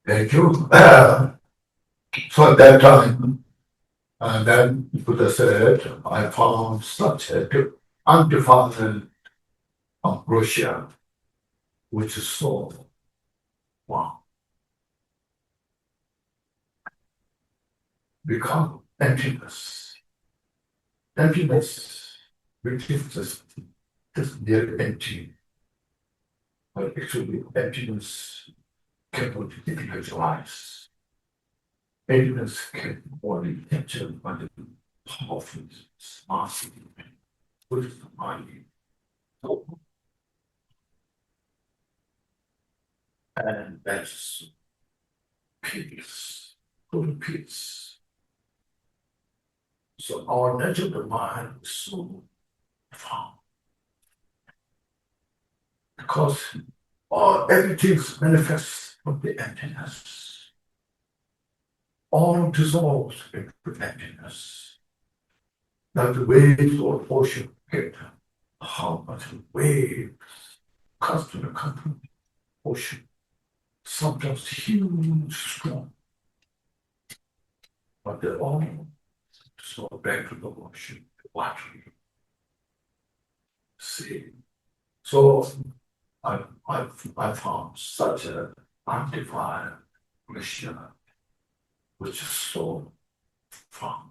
Thank you. So at that time, and then Buddha said, I found such a undefiled ambrosia, which is so wow, become emptiness. Emptiness, which is just near empty, but actually emptiness cannot be individualized. Emptiness can only be captured by the powerful, massive, which is the mind. And that's peace, total peace. So our natural mind is so profound because everything manifests from the emptiness. All dissolves into emptiness. Like the waves of ocean get how much waves constantly come from the ocean. Sometimes huge, strong, but they're all dissolved back to the ocean, the water, sea. So I found such an undefined mission, which is so fun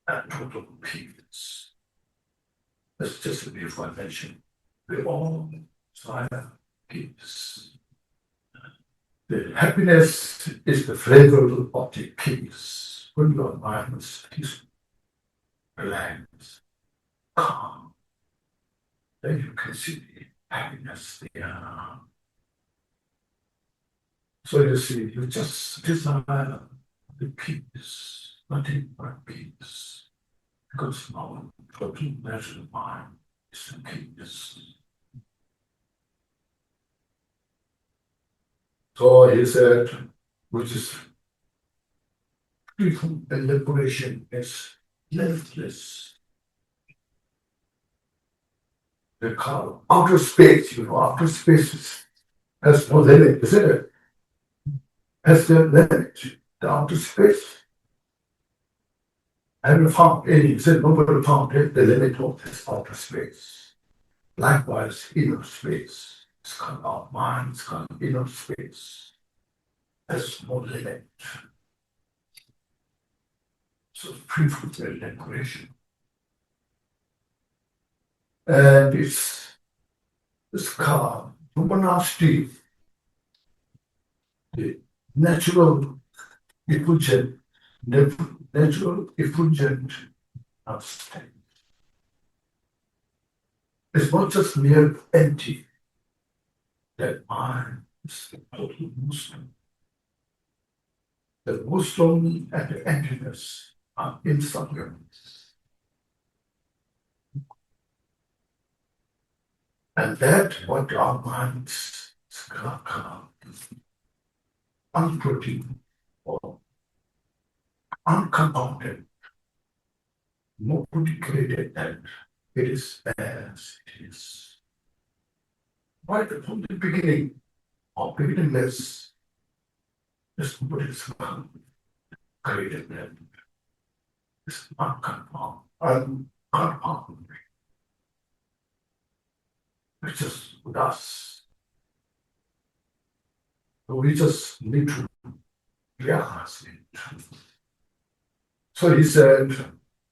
and total peace. It's just a beautiful mention. We all desire peace. The happiness is the flavor of the peace. When your mind is peaceful, relaxed, calm, then you can see the happiness there. So you see, you just desire the peace, nothing but peace. Because our total natural mind is the peace. So he said, which is freedom and liberation is limitless. They call outer space, outer space has no limit, isn't it? Has no limit, the outer space. Haven't found any, said nobody found it, the limit of this outer space. Likewise, inner space. It's called our mind, it's called inner space. There's no limit. So free from the liberation. And it's called humanity, the natural effulgent, natural effulgent of state. It's not just mere empty. That mind is the total Muslim. The Muslim and the emptiness are inseparable. And that what our minds are unproduced or uncompounded, nobody created that. It is as it is. Right from the beginning, or beginningless, this Buddhist created that. It's uncompounded. It's just with us. So we just need to realize it. So he said,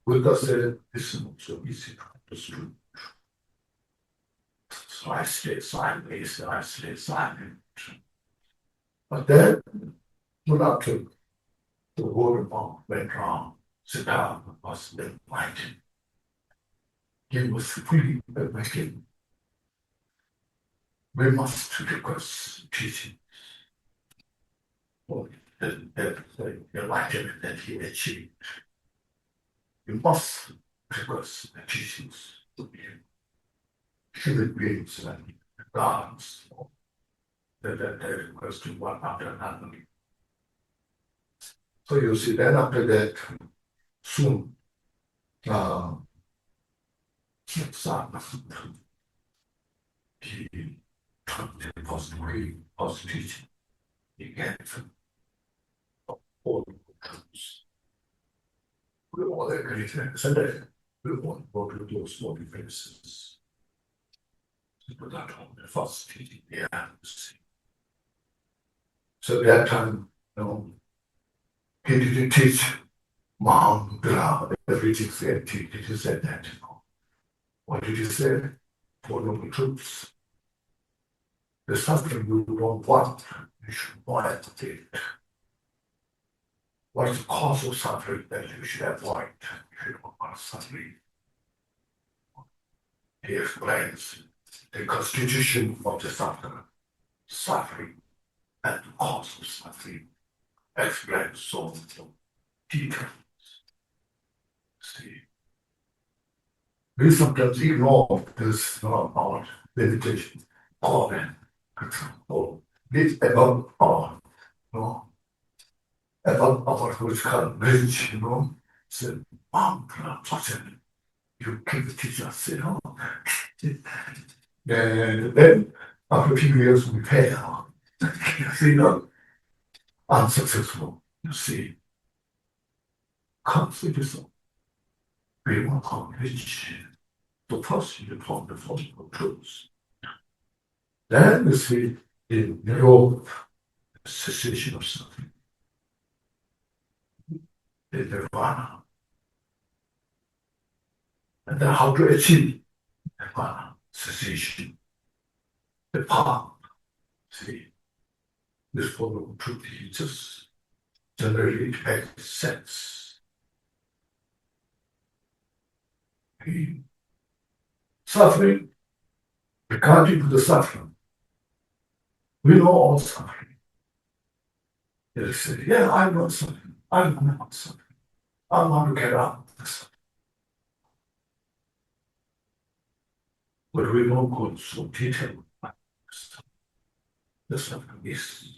Buddha said, this is not so easy to understand. So I stayed silent. But then, Buddha took the word of went wrong. Siddhartha was enlightened. He was fully awakened. We must request teaching for the enlightenment that he achieved. We must request the teachings of human beings and gods that they request to one after another. So you see, then after that, soon, he took the post teaching. get all truths. We all agree that we want to go to those holy places. To put that on the first teaching, yeah. So that time, he didn't teach Mahamudra everything said. He didn't say that. What did he say? Follow the truths. There's something you don't want, you should avoid it. What is the cause of suffering that you should avoid? If you don't want suffering. He explains the constitution of the suffering and the cause of suffering. Explains so details. See, we sometimes ignore this about meditation. God, for example, this about our, about our physical bridge, said, mantra, you can teach us, And then after a few years we fail. Unsuccessful, you see. Confidence, we want to reach the first you from the fundamental truths. Then we see in Europe, cessation of suffering, the nirvana, and then how to achieve nirvana, cessation, the path. See, this fundamental truth just generally makes sense. Suffering, regarding to the suffering, we know all suffering. They say, yeah, I know suffering. I know suffering. I want to get out of this. But we don't go so detailed about this. The suffering is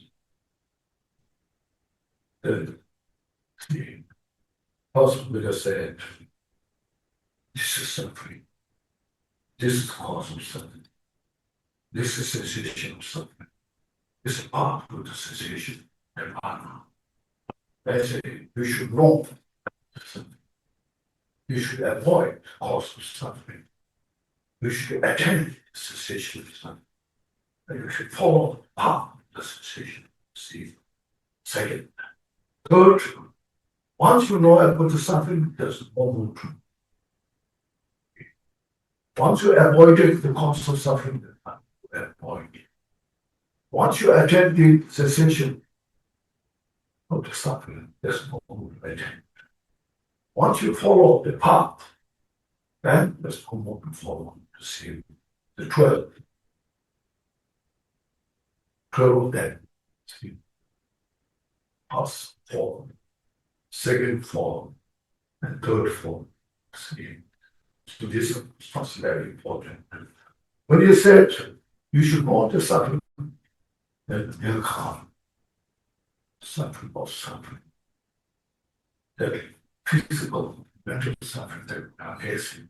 the Apostle Buddha said, this is suffering. This is the cause of suffering. This is cessation of suffering. This is part of the cessation of nirvana. They say you should know suffering. You should avoid the cause of suffering. You should attend the cessation of suffering. And you should follow the path of the cessation. See, second. Third, once you know about the suffering, there's no more truth. Once you avoided the cause of suffering, avoid it. Once you attend the cessation of the suffering, there's no more attend. Once you follow the path, then there's no more to follow. To see the 12 of them. See, first form, second form, and third form. See, so this is very important. When you said you should know the suffering, then you can't suffering of suffering. That physical, mental suffering that we are facing.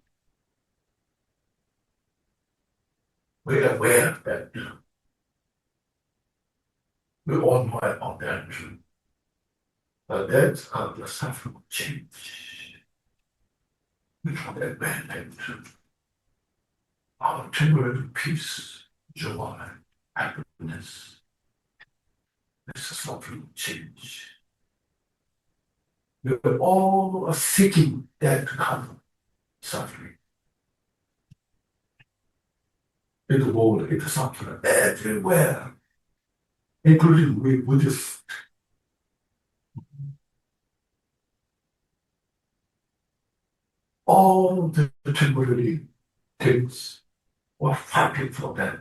We are aware of that. We all know about that. But that's how the suffering will change. We know that advantage. Our temporary peace, joy, happiness. This is suffering will change. We all are seeking that kind of suffering. In the world, it is suffering everywhere, including we Buddhists. All the temporary things were fighting for that.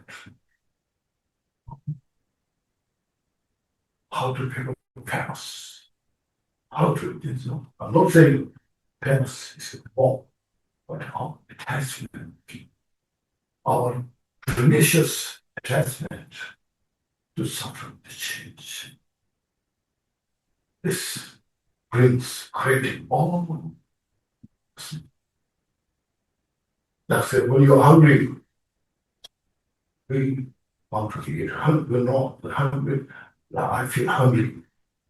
How to become famous. How to, I'm not saying famous is wrong, but our attachment, our pernicious attachment to suffering to change. This brings creating all. That's it. When you're hungry, we want to eat. We're not hungry. Now I feel hungry.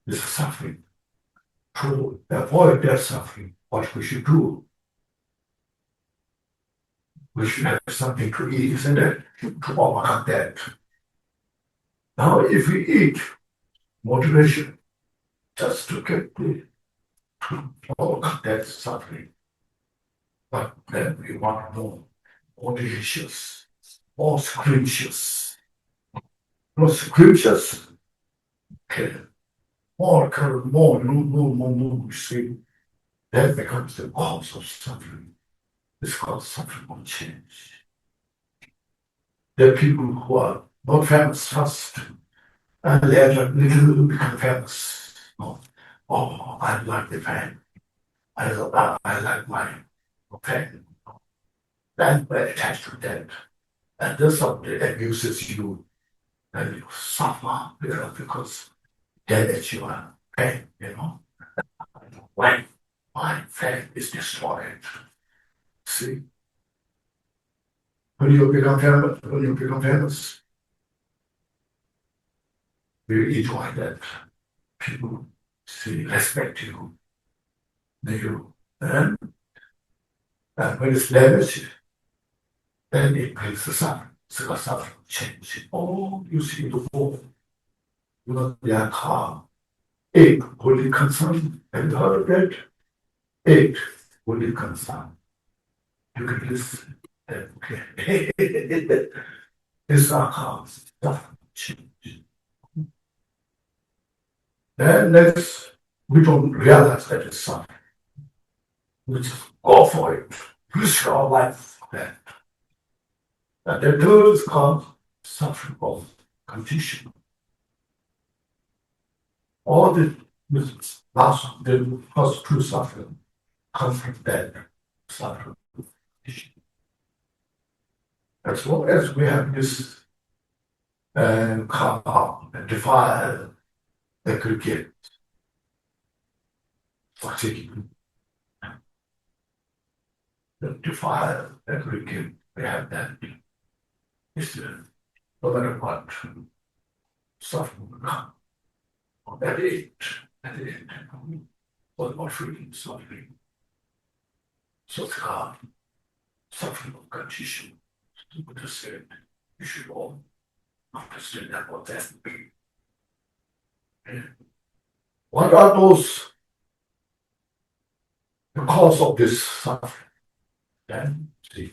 This is suffering. To avoid that suffering, what we should do, we should have something to eat, isn't it? To overcome that. Now, if we eat moderation, just to get to overcome that suffering, but then we want more delicious, more scrumptious, okay, more, you see, that becomes the cause of suffering. It's called suffering on change. There are people who are not famous first, and later little become famous. Oh, I like the fan. I like my fan. Then we're attached to that. And this something abuses you, and you suffer, because damage your fan, When my fan is destroyed. See? When you become famous, you enjoy that. People see, respect you, and when it's damaged, then it brings the suffering. So the suffering change. Oh, you see the world. Their car. Eight holy concern. Have you heard of that? Eight holy concern. You can listen. Okay. It's our car. Suffering change. Then next, we don't realize that it's suffering. We just go for it. Risk our life for that. And the third is called suffering of condition. All the first two suffering come from that suffering of condition. As long as we have this karma and defile aggregate fatigue, the defile aggregate, we have that. It's no matter what, suffering will come. At the end, what more freedom suffering. So it's God, suffering of condition. The Buddha said, you should all understand that what that means. What are those, the cause of this suffering? Then, see,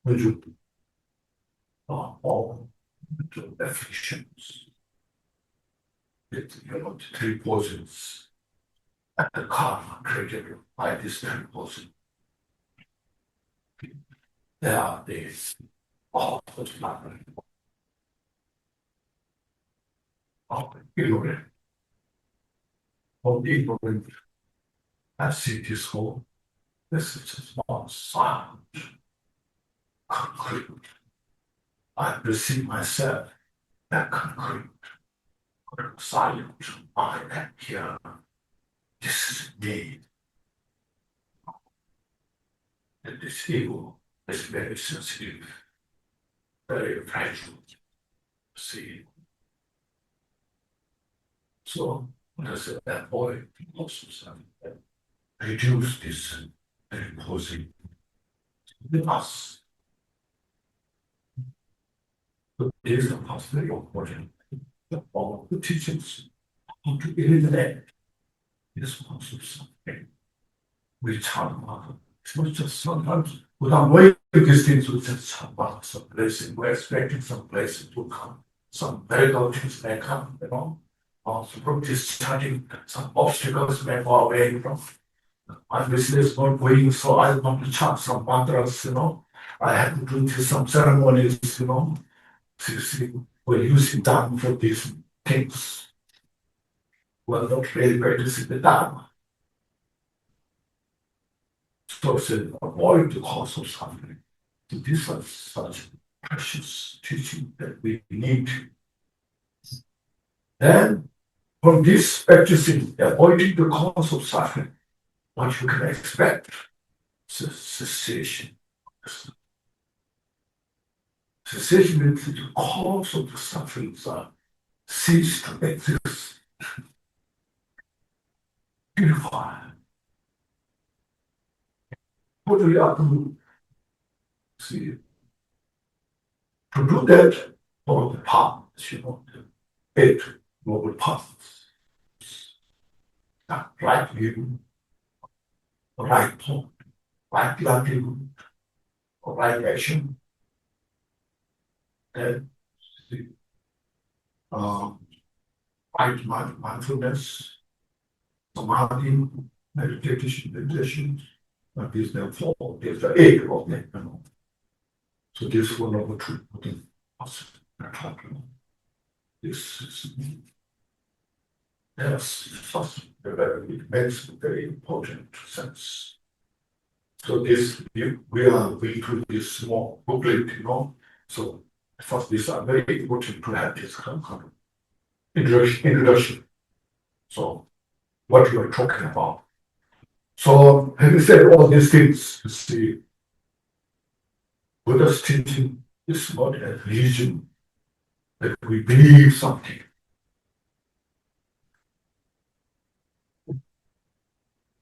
when you are all into afflictions, the three poisons, and the karma created by these three poisons. There are these all the suffering of ignorant, as it is called. This is a small sound. Concrete. I perceive myself that concrete. Silent. I am here. This is me. And this ego is very sensitive, very fragile. See. So when I said that boy also something, reduce this imposing with us. But it is a very important. All the teachings how to eliminate this concept of suffering. We talk about it. It's not just sometimes without weighing these things, we just talk about some blessing. We're expecting some blessing to come. Some medical things may come, Also from discharging some obstacles may fall away, My business is not going, so I want to chant some mantras, I have to do some ceremonies, See, we're using Dharma for these things. We're not really practicing the Dharma. So avoid the cause of suffering. So these are such precious teaching that we need. Then, from this practicing, avoiding the cause of suffering, what you can expect is cessation. Cessation means the cause of the sufferings are cease to exist, purify. What we are to see, to do that for the paths, the 8 noble paths, right view, right thought, right livelihood, right action, and the right mindfulness, samadhi, meditation, and this therefore is the 8 of them. So this one of the two putting us talking. This is yes, such a very it makes a very important sense. So this we are going through this small booklet, So first these are very important to have this kind of introduction. So what you are talking about. So having said all these things, you see, Buddha's teaching is not a religion that we believe something.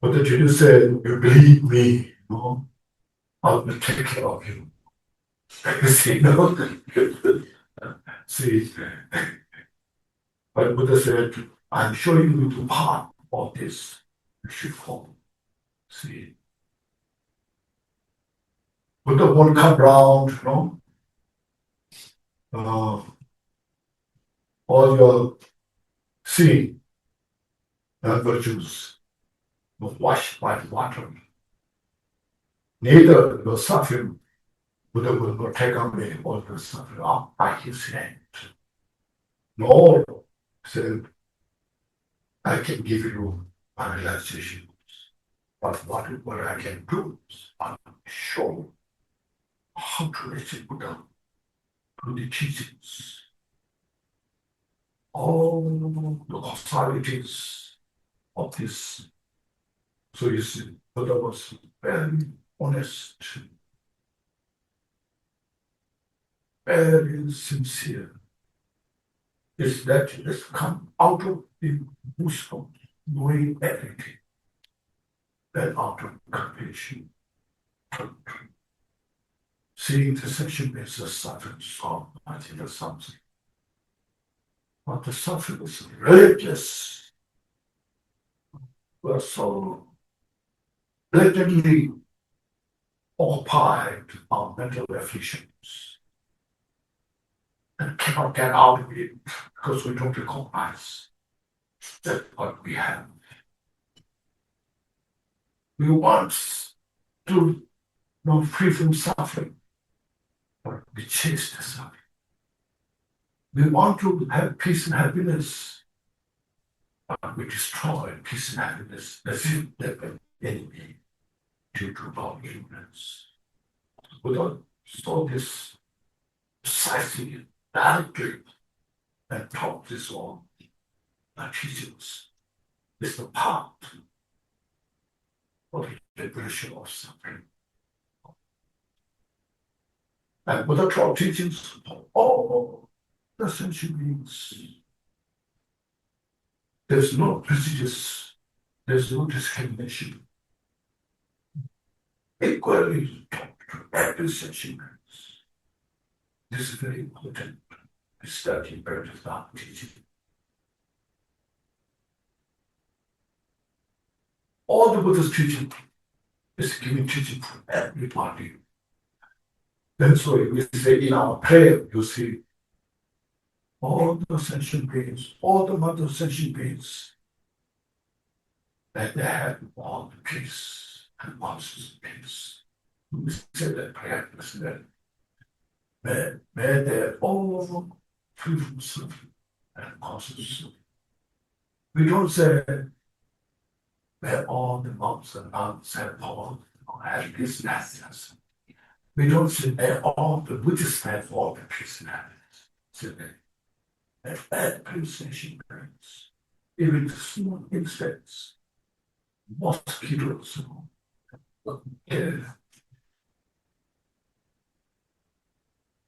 But the Buddha said, you believe me, I will take care of you. See, See, but Buddha said, I'm showing you the path of this. You should follow. See, Buddha won't come round, all your sin and virtues will wash by the water. Neither your suffering, Buddha will not take away all the suffering by his hand. Nor said, I can give you a relaxation. But what I can do is I show how to let it Buddha through the teachings. All the causalities of this. So you see, Buddha was very honest, very sincere. Is that it's come out of the wisdom, knowing everything, and out of compassion, seeing the section is a suffering song, I think or something. But the suffering is relentless. We're so blatantly occupied our mental afflictions and cannot get out of it because we don't recognize that what we have. We want to free from suffering, but we chase the suffering. We want to have peace and happiness, but we destroy peace and happiness as if they're an enemy due to our ignorance. Buddha saw this precisely, directly, and taught this all. The teachings is the path of the liberation of suffering. And Buddha taught teachings for all the sentient beings. There's no prejudice, there's no discrimination. Equally taught to every sentient being. This is very important to study Buddha's teaching. All the Buddha's teaching is giving teaching for everybody. That's why we say in our prayer, you see, all the sentient beings, all the mother sentient beings, that they have all the peace and conscious peace. We say that prayer, may they all free from suffering and conscious suffering. We don't say that all the monks and nuns have all have peace and happiness. We don't say that all the Buddhists have all the peace and happiness. Say that every sentient beings, even small insects, mosquitoes,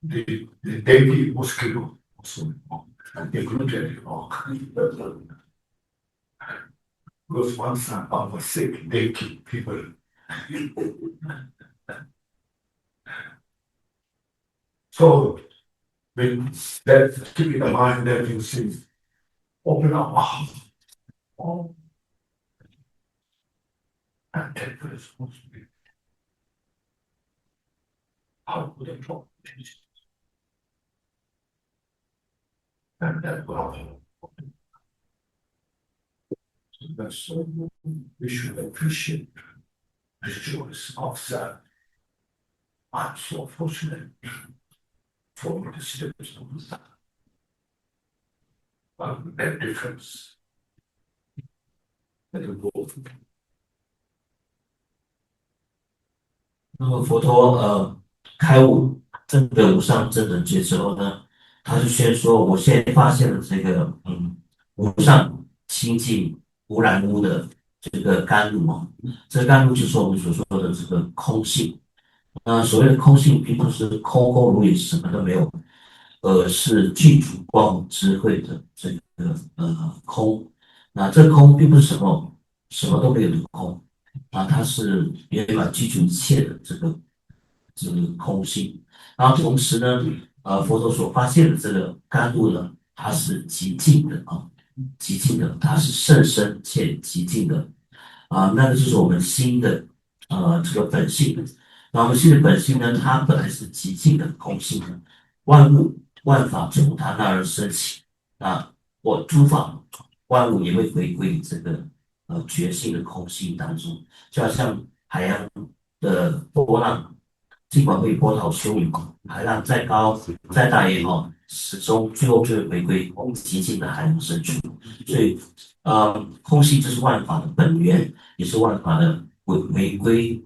the dengue mosquito also, included because one son of a sick, they keep people. So that keep in mind that you see, open up all and take the responsibility. How would they talk? And that will that's we should appreciate the choice of that. I'm so fortunate for the steps of that difference. That will 那么佛陀开悟真的无上正等觉之后呢，他就宣说，我现在发现了这个无上清净无染污的这个甘露啊，这个甘露就是我们所说的这个空性。那所谓的空性，并不是空空如也，什么都没有，是具足光明智慧的这个空。那这空并不是什么都没有的空啊，它是圆满具足一切的这个空性。然后同时呢，佛陀所发现的这个甘露呢，它是极静的啊，极静的，它是甚深且极静的啊，那个就是我们心的这个本性。那我们心的本性呢，它本来是极静的空性的，万物万法从它那儿升起。那我诸法万物也会回归这个觉性的空性当中，就好像海洋的波浪，尽管会波涛汹涌，海浪再高再大也好，始终最后就会回归极静的海洋深处。所以，空性就是万法的本源，也是万法的回归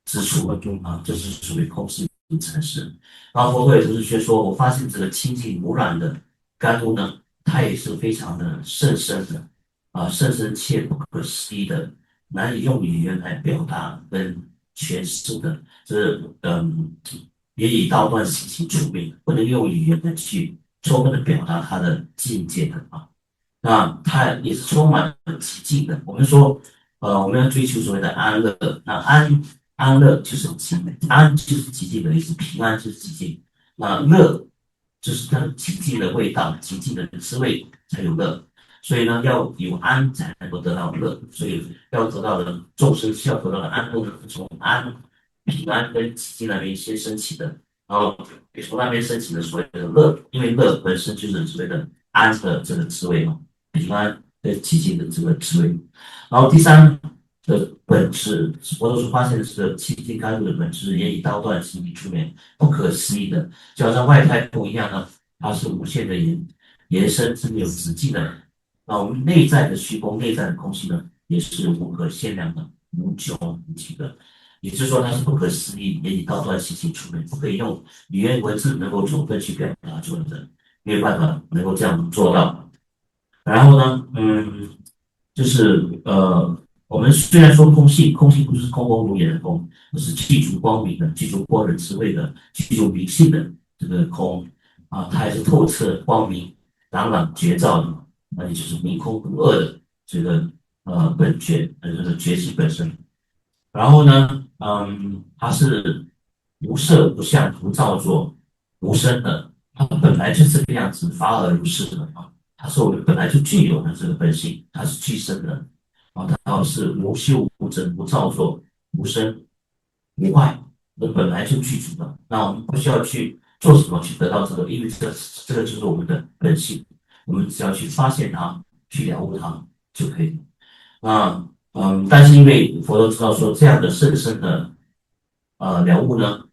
之处啊，这是属于空性产生。然后佛陀也就是说，我发现这个清净无染的甘露呢，它也是非常的甚深的甚深切不可思议的，难以用语言来表达跟诠释的，这也以道断习其出名，不能用语言来去充分的表达它的境界的啊。那它也是充满了极静的。我们说，我们要追求所谓的安乐，那安乐就是安就是极静的意思，平安就是极静。那乐就是它极静的味道，极静的滋味才有乐。所以呢，要有安才能够得到乐，所以要得到的众生需要得到的安乐，从平安跟极静那边先升起的，然后从那边升起的所谓的乐，因为乐本身就是所谓的安的这个滋味嘛。平安跟寂静的这个滋味。然后第三的本质，佛陀所发现的这个清净甘露的本质，也以刀断心理出面，不可思议的，就好像外太空一样呢，它是无限的延伸，是没有止境的。那我们内在的虚空、内在的空气呢，也是无可限量的、无穷无尽的。也就是说，它是不可思议，也以刀断心行出面，不可以用语言文字能够充分去表达出来的，没有办法能够这样做到。然后呢，就是我们虽然说空性，空性不是空空如也的空，而是具足光明的、具足般若智慧的、具足明性的这个空啊，它还是透彻光明、朗朗觉照的，那也就是明空不二的这个本觉，这个觉性本身。然后呢，它是无色无相无造作无生的，它本来就是这个样子，法尔如是的啊。它是我们本来就具有的这个本性，它是具生的啊，它是无修无整无造作无生无坏，我们本来就具足的。那我们不需要去做什么去得到这个，因为这个就是我们的本性，我们只要去发现它，去了悟它就可以了。但是因为佛陀知道说这样的甚深的了悟呢，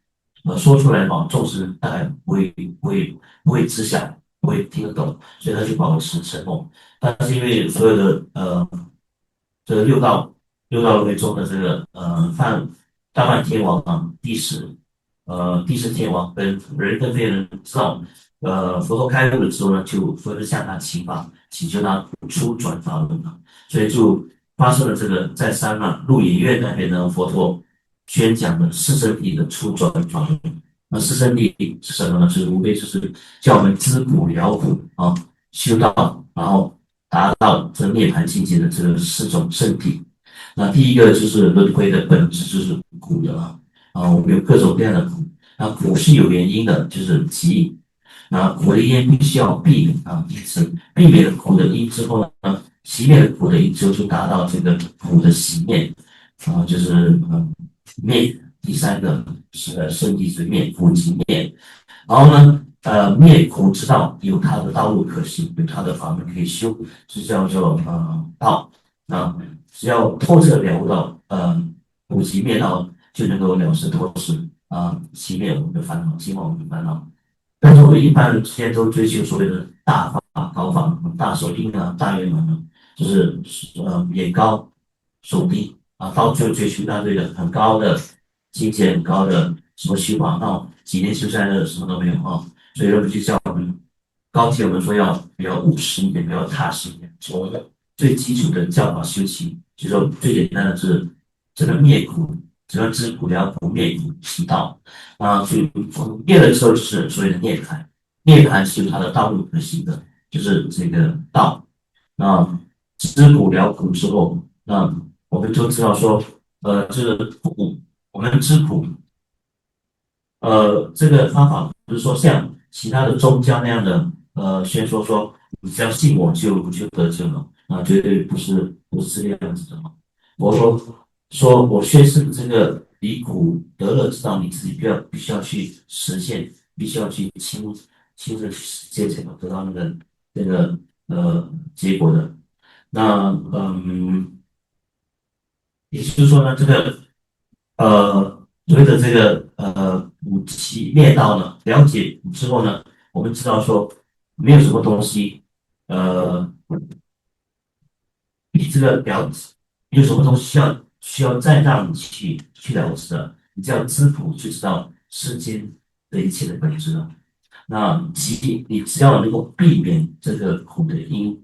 说出来嘛，众生大概不会知晓，不会听得懂，所以他就保持沉默。但是因为所有的这个六道轮回中的这个大梵天王啊，地势天王跟人跟非人知道，佛陀开悟了之后呢，就纷纷向他请求他出转法轮啊，所以就发生了这个在三鹿野苑那边呢，佛陀宣讲的四圣谛的出转法轮。那四圣谛是什么呢？是无非就是叫我们知苦了苦啊，修道，然后达到这涅槃境界的这个4种圣体。那第一个就是轮回的本质就是苦的我们有各种各样的苦，那苦是有原因的，就是集。那苦的因必须要避免因此避免了苦的因之后呢，熄灭了苦的因之后，就达到这个苦的熄灭就是灭。第三个是圣地之灭，苦即灭。然后呢，灭苦之道有它的道路可行，有它的法门可以修，是叫做道。啊，只要透彻了悟到苦集灭道，就能够了事脱事熄灭我们的烦恼，净化我们的烦恼。但是我们一般人之间都追求所谓的大法、高法、大手印大圆满就是眼高手低到最后追求那对的很高的境界、很高的什么修法，几年修下来的什么都没有所以我们就叫我们高级我们说要比较务实一点，比较踏实一点，从最基础的教法修起，就说最简单的是这个灭苦，只要知苦了苦，灭苦习道所以灭了之后就是所谓的涅槃，涅槃是有它的道路可行的，就是这个道。那知苦了苦之后，那我们就知道说，这个苦，我们知苦这个方法不是说像其他的宗教那样的，宣说你只要信我就得救了，绝对不是这个样子的我说我宣示的这个离苦得乐之道，你自己必须要去实现，必须要去亲自去实践才能得到那个结果的。那也就是说呢，这个所谓的这个五七灭道呢，了解之后呢，我们知道说没有什么东西，呃，比这个有什么东西需要再让你去了知的，你只要知苦就知道世间的一切的本质了。那即你只要能够避免这个苦的因，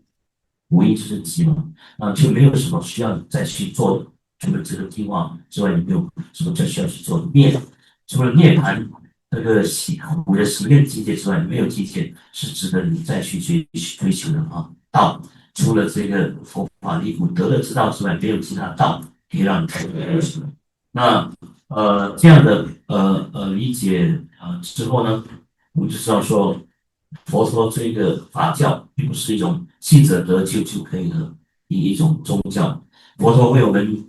无因就是急嘛，就没有什么需要再去做的。除了这个地方之外，有没有什么再需要去做的除了涅槃这个苦的熄灭境界之外，没有境界是值得你再去追求的道，除了这个佛法离苦得乐之道之外，没有其他道可以让你追求的。那这样的理解之后呢，我们就知道说，佛说这个法教并不是一种信者得救就可以的一种宗教。佛陀为我们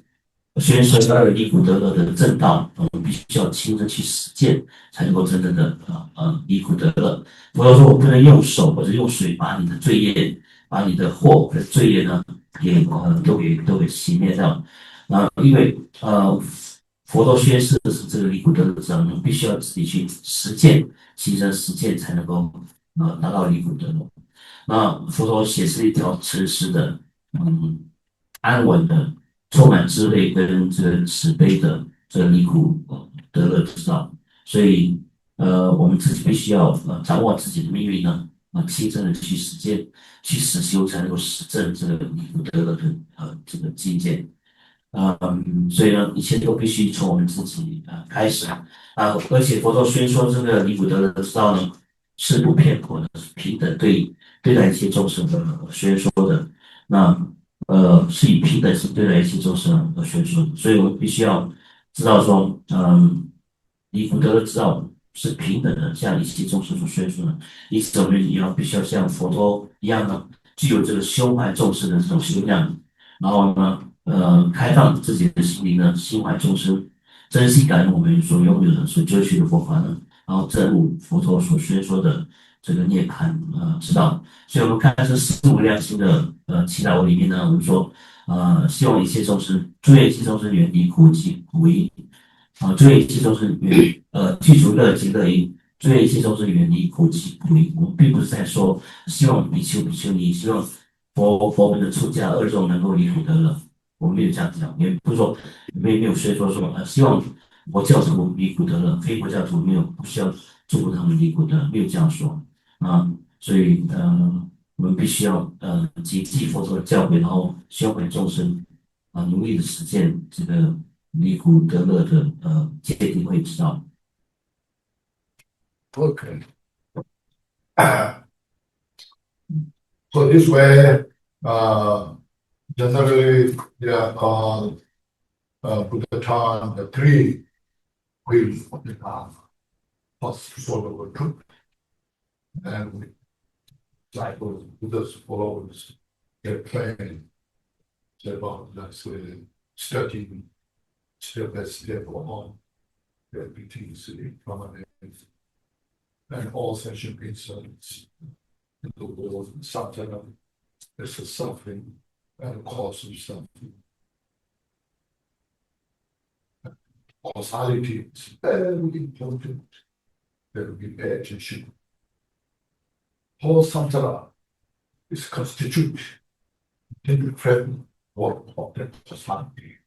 宣说离苦得乐的正道，我们必须要亲身去实践，才能够真正的离苦得乐。佛陀说，我不能用手或者用水把你的罪业、把你的祸和罪业呢，都给熄灭掉。因为佛陀宣示的是这个离苦得乐之道，我们必须要自己去实践，亲身实践才能够达到离苦得乐。那佛陀写是一条诚实的，嗯，安稳的、充满智慧跟这个慈悲的这个离苦得乐之道。所以，我们自己必须要掌握自己的命运呢，亲身的去实践、去实修，才能够实证这个离苦得乐的这个境界。所以呢，一切都必须从我们自己开始而且佛陀宣说这个离苦得乐之道呢，是不偏颇的，是平等对待一切众生的宣说的。那是以平等心对待一切众生而宣说的，所以我们必须要知道说，离苦得乐之道是平等的，像一切众生所宣说的。因此，我们也要必须要像佛陀一样呢，具有这个修爱众生的这种修养，然后呢。开放自己的心灵呢，心怀众生，珍惜感恩我们所拥有的、所追求的佛法呢，然后证悟佛陀所宣说的这个涅槃之道。所以，我们看这四无量心的祈祷文里面呢，我们说希望一切众生，祝愿一切众生远离苦集苦因祝愿一切众生具足乐极乐因，祝愿一切众生远离苦集苦因。我们并不是在说希望比丘比丘尼，希望佛门的出家二众能够离苦得乐。我们没有这样子讲，也不是说没有说希望佛教徒离苦得乐，非佛教徒不需要祝福他们离苦得乐，没有这样说所以我们必须要谨记佛陀的教诲，然后宣怀众生努力的实践这个离苦得乐的戒定慧之道。OK， So this way, generally they are called Buddha the three wheels of the path. First follow the truth, and disciples, Buddha's followers, get trained about that's studying step by step on everything from an and all session insights in the world, samsara is a suffering and a cause of suffering. Causality is very important that we pay attention. Whole samsara is constituted in the framework of that causality.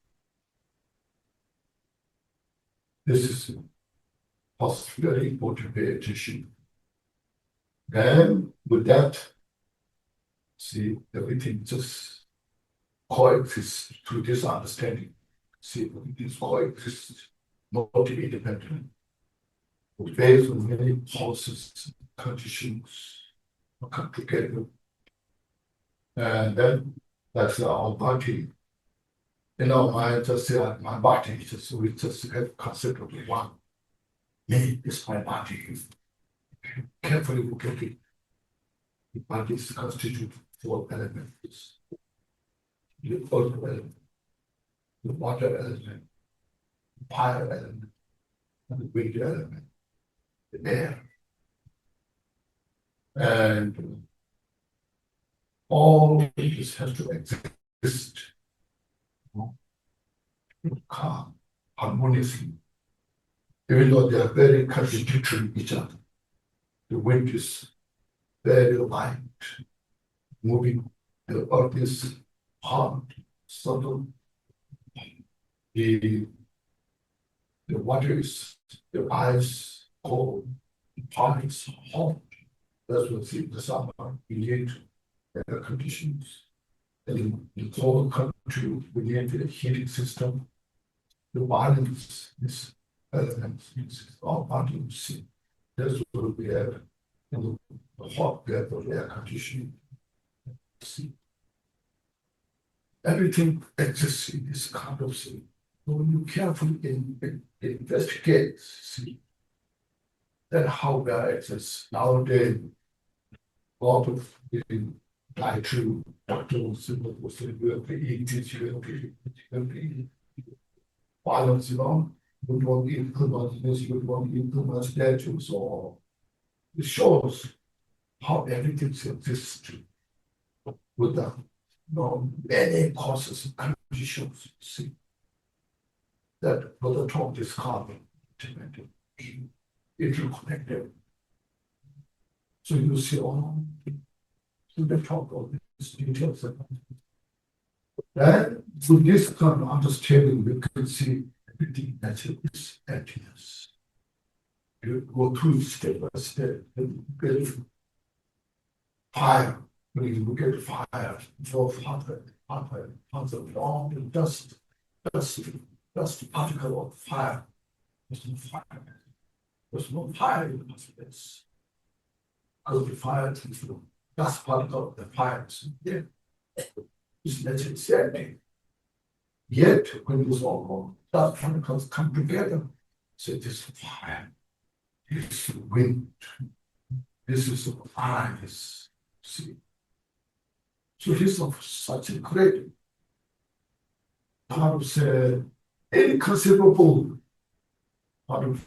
This is very important to pay attention. And with that, see, everything just coexists through this understanding. See, everything coexists, not independent. Based on many causes, conditions, come together. And then that's our body. In our mind, just say, my body, we just have concept of one. Me is my body. Carefully look at it. The body is constituted of 4 elements. The earth element, the water element, the fire element, and the wind element, the air. And all this has to exist calm, harmoniously, even though they are very contradictory each other. The wind is very light, moving. The earth is hard, subtle. The water is the ice, cold, the fire is hot. That's what the summer we need air conditions. And in the cold country, we need the heating system. The violence is elements, it's all part of the sea. That's what we have in the hot bed of air conditioning. See, everything exists in this kind of sea. When you carefully investigate, see, then how that exists. Nowadays, a lot of dietary doctors will say you have to eat this, you have to eat balance, you don't want to eat too much this, you don't want to eat too much that, so it shows how everything exists with the many causes and conditions, see, that for the talk is carbon, interconnected. So you see all the talk of these details. And with this kind of understanding, we can see everything that is emptiness. You go through step by step and get fire. When you look at fire, for fire, all the dust particle of fire. There's no fire. There's no fire in the space. Because the fire is the dust particle of the fire is there. It's necessary. Yet, when this all dust particles come together, so this fire, this wind, this is fire, this sea. So this is such a great, how to say, inconceivable part of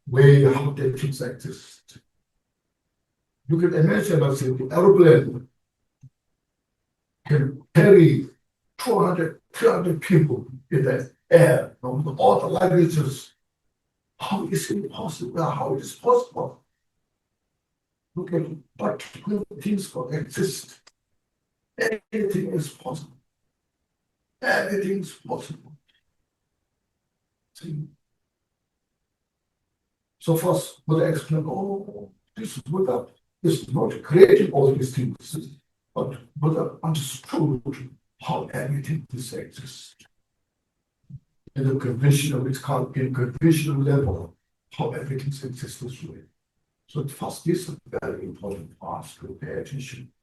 way how the things exist. You can imagine, let's say, the aeroplane can carry 200, 300 people in the air, with all the languages. How is it possible? How it is possible? Look at but things exist. Anything is possible. Anything is possible. See? So first, Buddha explained, this is Buddha is not creating all these things, but Buddha understood how everything this exists. In the conventional, it's called in conventional level, how everything exists this way. So first, this is very important for us to pay attention.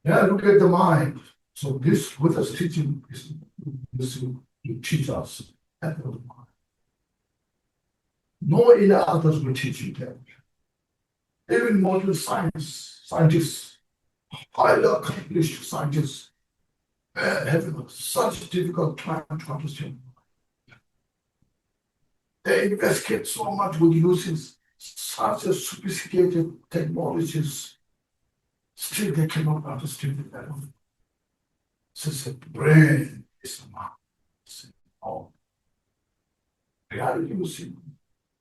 Yeah, look at the mind. So this Buddha's teaching is to teach us at the mind. No any others will teach you that. Even modern scientists, highly accomplished scientists, have such a difficult time to understand. They investigate so much with using such a sophisticated technologies. Still, they cannot understand it at all. Since the brain is a mind. Oh, they are using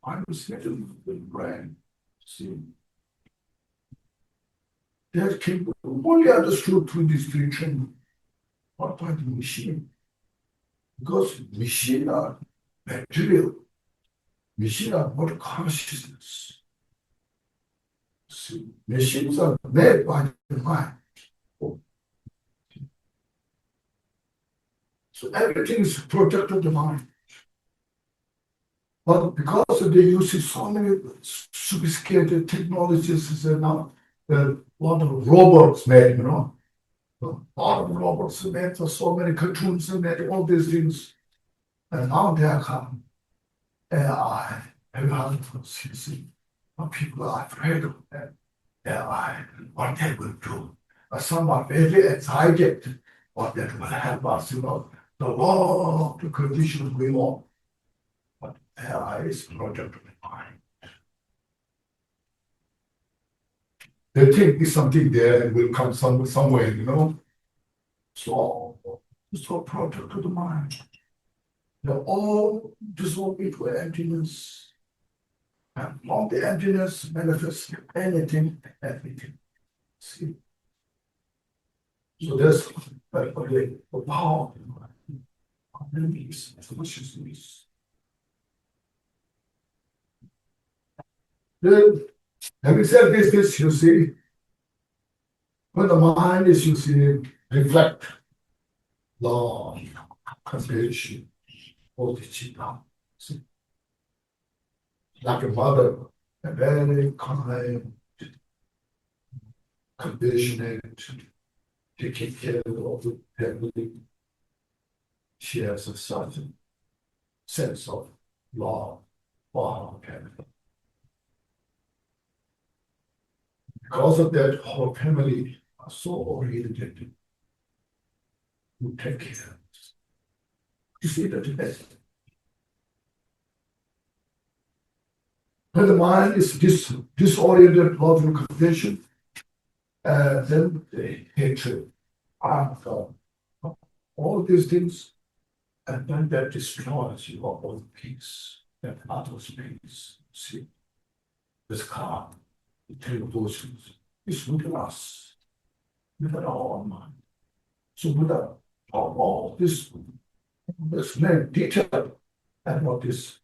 understanding the brain. See, they can only understood through this free training, not by the machine. Because machine are material, machine are not consciousness. See, machines are made by the mind. So everything is product of the mind. But because they use so many sophisticated technologies, now a lot of robots made, a lot of robots made for so many cartoons and made all these things. And now they are come AI. Have you heard of this? People are afraid of that AI, what they will do. Some are very excited what that will help us, the law, the conditions we want. But AI is project of the mind. They think there's something there and will come somewhere, So it's all project of the mind. They're all dissolved into emptiness. And from the emptiness manifests anything, everything. See? So there's the power of enemies, consciousness. Then, having said this, you see, when the mind is, you see, reflect love, compassion, bodhicitta. Like a mother, a very kind, compassionate, taking care of the family. She has a certain sense of love for her family. Because of that, her family are so oriented to take care. You see that today. When the mind is disoriented, love and compassion, then the hatred, anger, all these things, and then that destroys your own peace and others' peace. See, this calm, the delusions, is within us, within our own mind. So without all this very detailed and what is,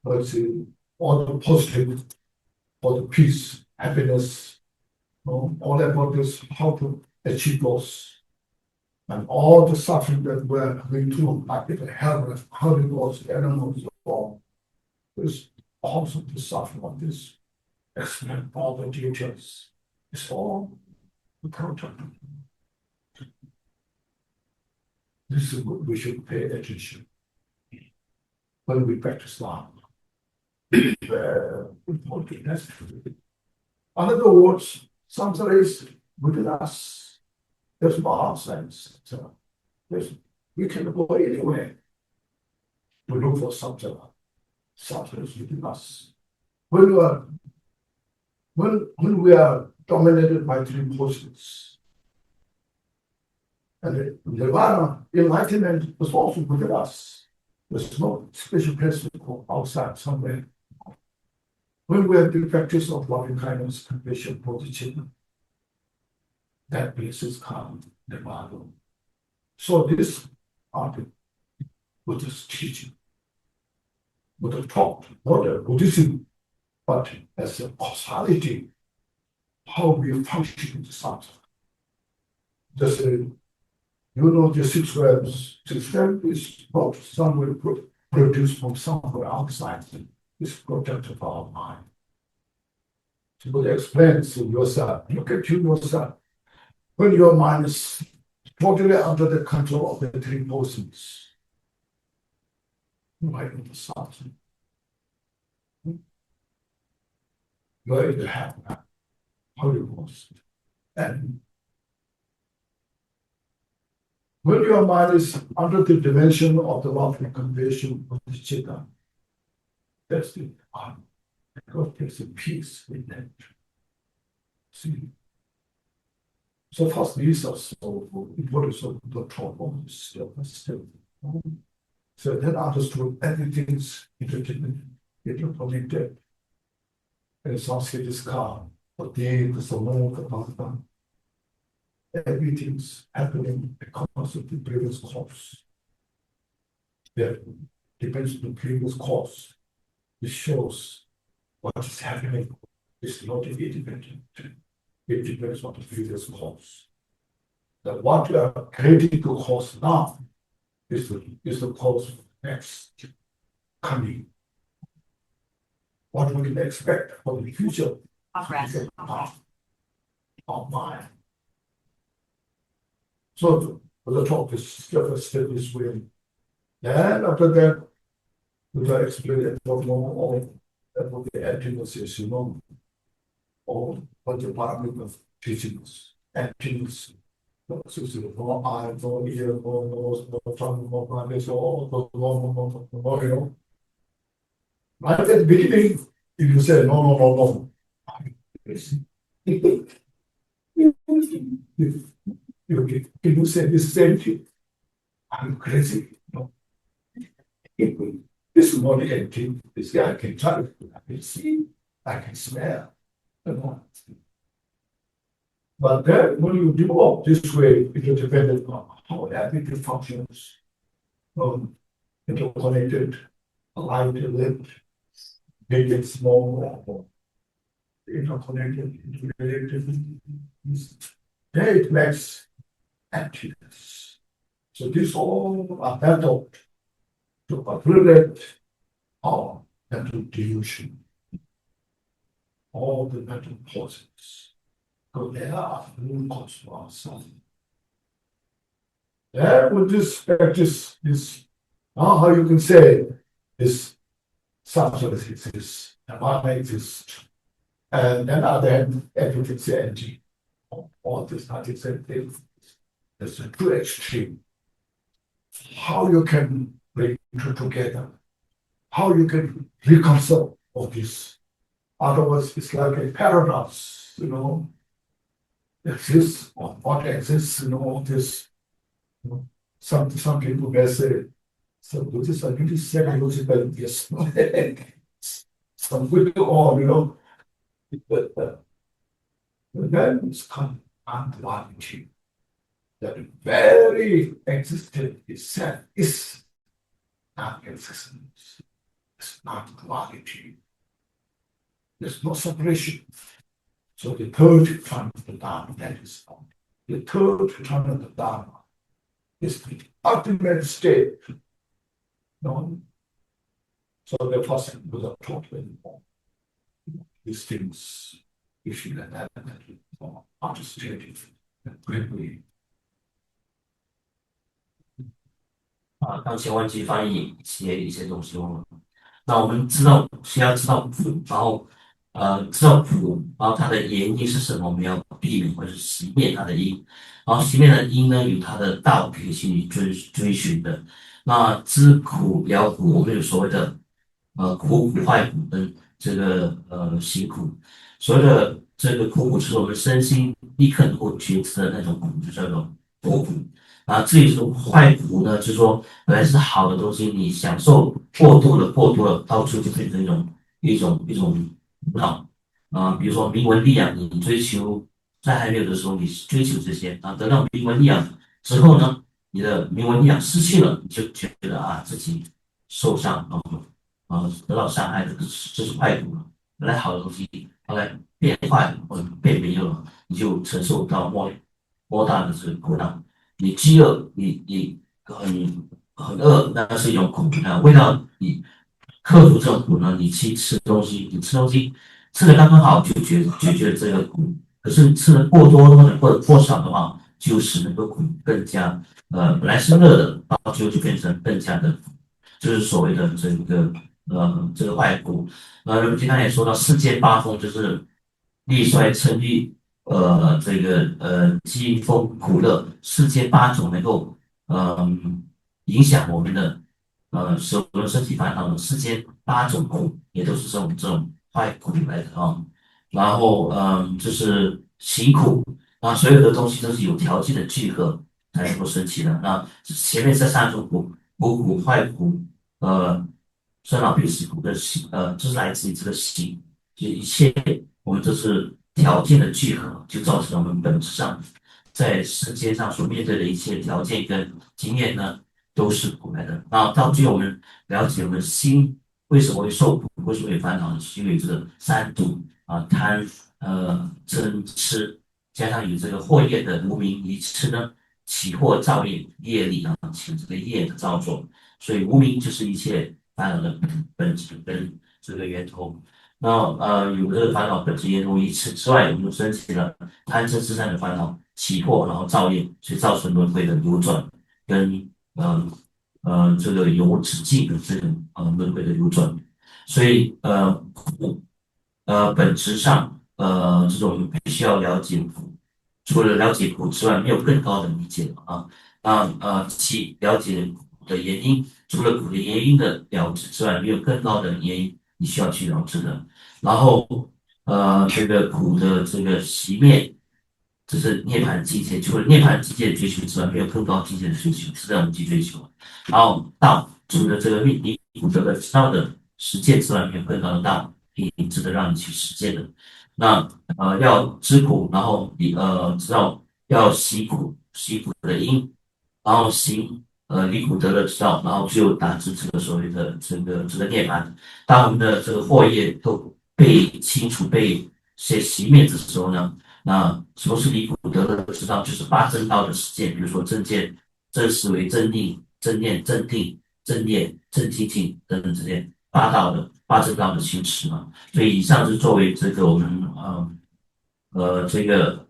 let's say, all the positive, all the peace, happiness, all about this, how to achieve those. And all the suffering that we're going through, like the health, herbivores, animals, all this, also the suffering of this, explain all the details. It's all the project. This is what we should pay attention when we practice love. Important. In other words, samsara is within us. There's no outside. We can go anywhere to look for samsara. Samsara is within us. When we are dominated by three forces, and nirvana, enlightenment is also within us. There's no special place to go outside somewhere. When we have the practice of loving kindness, compassion, bodhicitta, that place is called nirvana. So this are the Buddhist teaching, Buddha taught, not a Buddhism, but as a causality, how we function in the samsara. Just the 6 grams. 6 grams is not somewhere produced from somewhere outside. It's product of our mind. So Buddha explains to yourself, look at you yourself. when your mind is totally under the control of the three emotions, right in the south, where it happened, Holy Ghost. And when your mind is under the dimension of the love and compassion of the Chitta, that's the part. Because there's a peace in that. See? So first, these are so important, so the trouble is still. So then understood everything's interconnected. And Sanskrit is calm, but there is a long everything's happening because of the previous cause. That depends on the previous cause. It shows what is happening is not independent. It depends on the previous cause. That what you are creating to cause now is the cause next coming. What we can expect for the future is our mind. So the talk is step this way. Then after that, we will explain it for more about the emptiness, all what the parameter of teachings, emptiness. No eye, no ear, no nose, no tongue, no mind, so all no. Right at the beginning, if you say no. You say this same thing. I'm crazy. No. This is not empty. This guy can touch, I can see, I can smell. But then when you develop this way, it is dependent on how everything functions, interconnected, aligned, linked, big and small, interconnected, interrelated. Then it makes emptiness. So this all are method to accumulate our mental delusion, all the mental pauses. So they are new cause for ourselves. Then with this practice, how you can say this samsara exists, nirvana exists, and then other hand, everything's empty. All this nothing thing. That's a true extreme. How you can bring two together, how you can reconcile all this. Otherwise, it's like a paradox, exists or what exists, all this. Some people may say, so Buddhists are really psychological, yes. Some people all, but then it's come unduality. That very existence itself is not existence. It's not duality. There's no separation. So the third term of the Dharma, that is the third term of the Dharma, is the ultimate state. So the first Buddha taught anymore. These things, if you let that understand it greatly. 刚才忘记翻译一些东西忘了。那我们先要知道苦，然后知道苦，然后它的原因是什么，我们要避免或者是熄灭它的因。然后熄灭的因呢，有它的道可以去追寻的。那知苦了苦，我们有所谓的苦坏苦跟这个行苦。所谓的这个苦就是我们身心立刻能够觉知的那种苦，就叫做苦。至于这种坏苦呢，就是说本来是好的东西，你享受过度了，到处就变成一种苦恼。比如说名闻利养，你追求在还没有的时候，你追求这些得到名闻利养之后呢，你的名闻利养失去了，你就觉得自己受伤得到伤害的，这是坏苦了。本来好的东西后来变坏了或者变没有了，你就承受到莫大的这个苦恼。你饥饿，你很饿，那是一种苦为了你克服这种苦呢，你去吃东西，吃的刚刚好就解决了这个苦，可是吃的过多或者过少的话，就使那个苦更加本来是乐的，到最后就变成更加的苦，就是所谓的这个坏苦。经常也说到世间八风，就是力衰嗔欲，饥风苦乐，世间八种能够影响我们的使我们身体烦恼的世间八种苦，也都是这种坏苦来的啊。然后就是行苦，啊，所有的东西都是有条件的聚合才能够升起的。那前面这三种苦，苦苦、坏苦，呃，生老病死苦的行，就是来自于这个行，就一切我们都是条件的聚合，就造成了我们本质上在世界上所面对的一切条件跟经验呢，都是苦来的。那到最后我们了解我们心为什么会受苦，为什么会烦恼，是因为这个三毒啊，贪、嗔、痴，加上有这个祸业的无明愚痴呢，起祸造业力啊，起这个业的造作，所以无明就是一切烦恼的本质跟这个源头。那有这个烦恼本质源头一次之外，我们就升起了贪嗔痴三的烦恼起祸，然后造业，所以造成轮回的流转跟这个有止境的这种轮回的流转。所以苦本质上这种必须要了解苦，除了了解苦之外，没有更高的理解了啊。其了解苦的原因，除了苦的原因的了知之外，没有更高的原因你需要去了知的。然后这个苦的这个熄灭，这是涅槃境界，除了涅槃境界的追求之外，没有更高境界的追求，是让我们去追求。然后道，除了这个离苦得的知道的实践之外，没有更高的道，可以值得让你去实践的。那要知苦，然后知道要息苦，息苦的因，然后行离苦得乐之道，然后就达至这个所谓的这个涅槃。当我们的这个祸业都被清除、被熄灭的时候呢，那什么是离苦得乐之道？就是八正道的实践，比如说正见、正思维、正定、正念、正定、正念、正精进等等这些八正道的行持嘛。所以以上是作为这个我们这个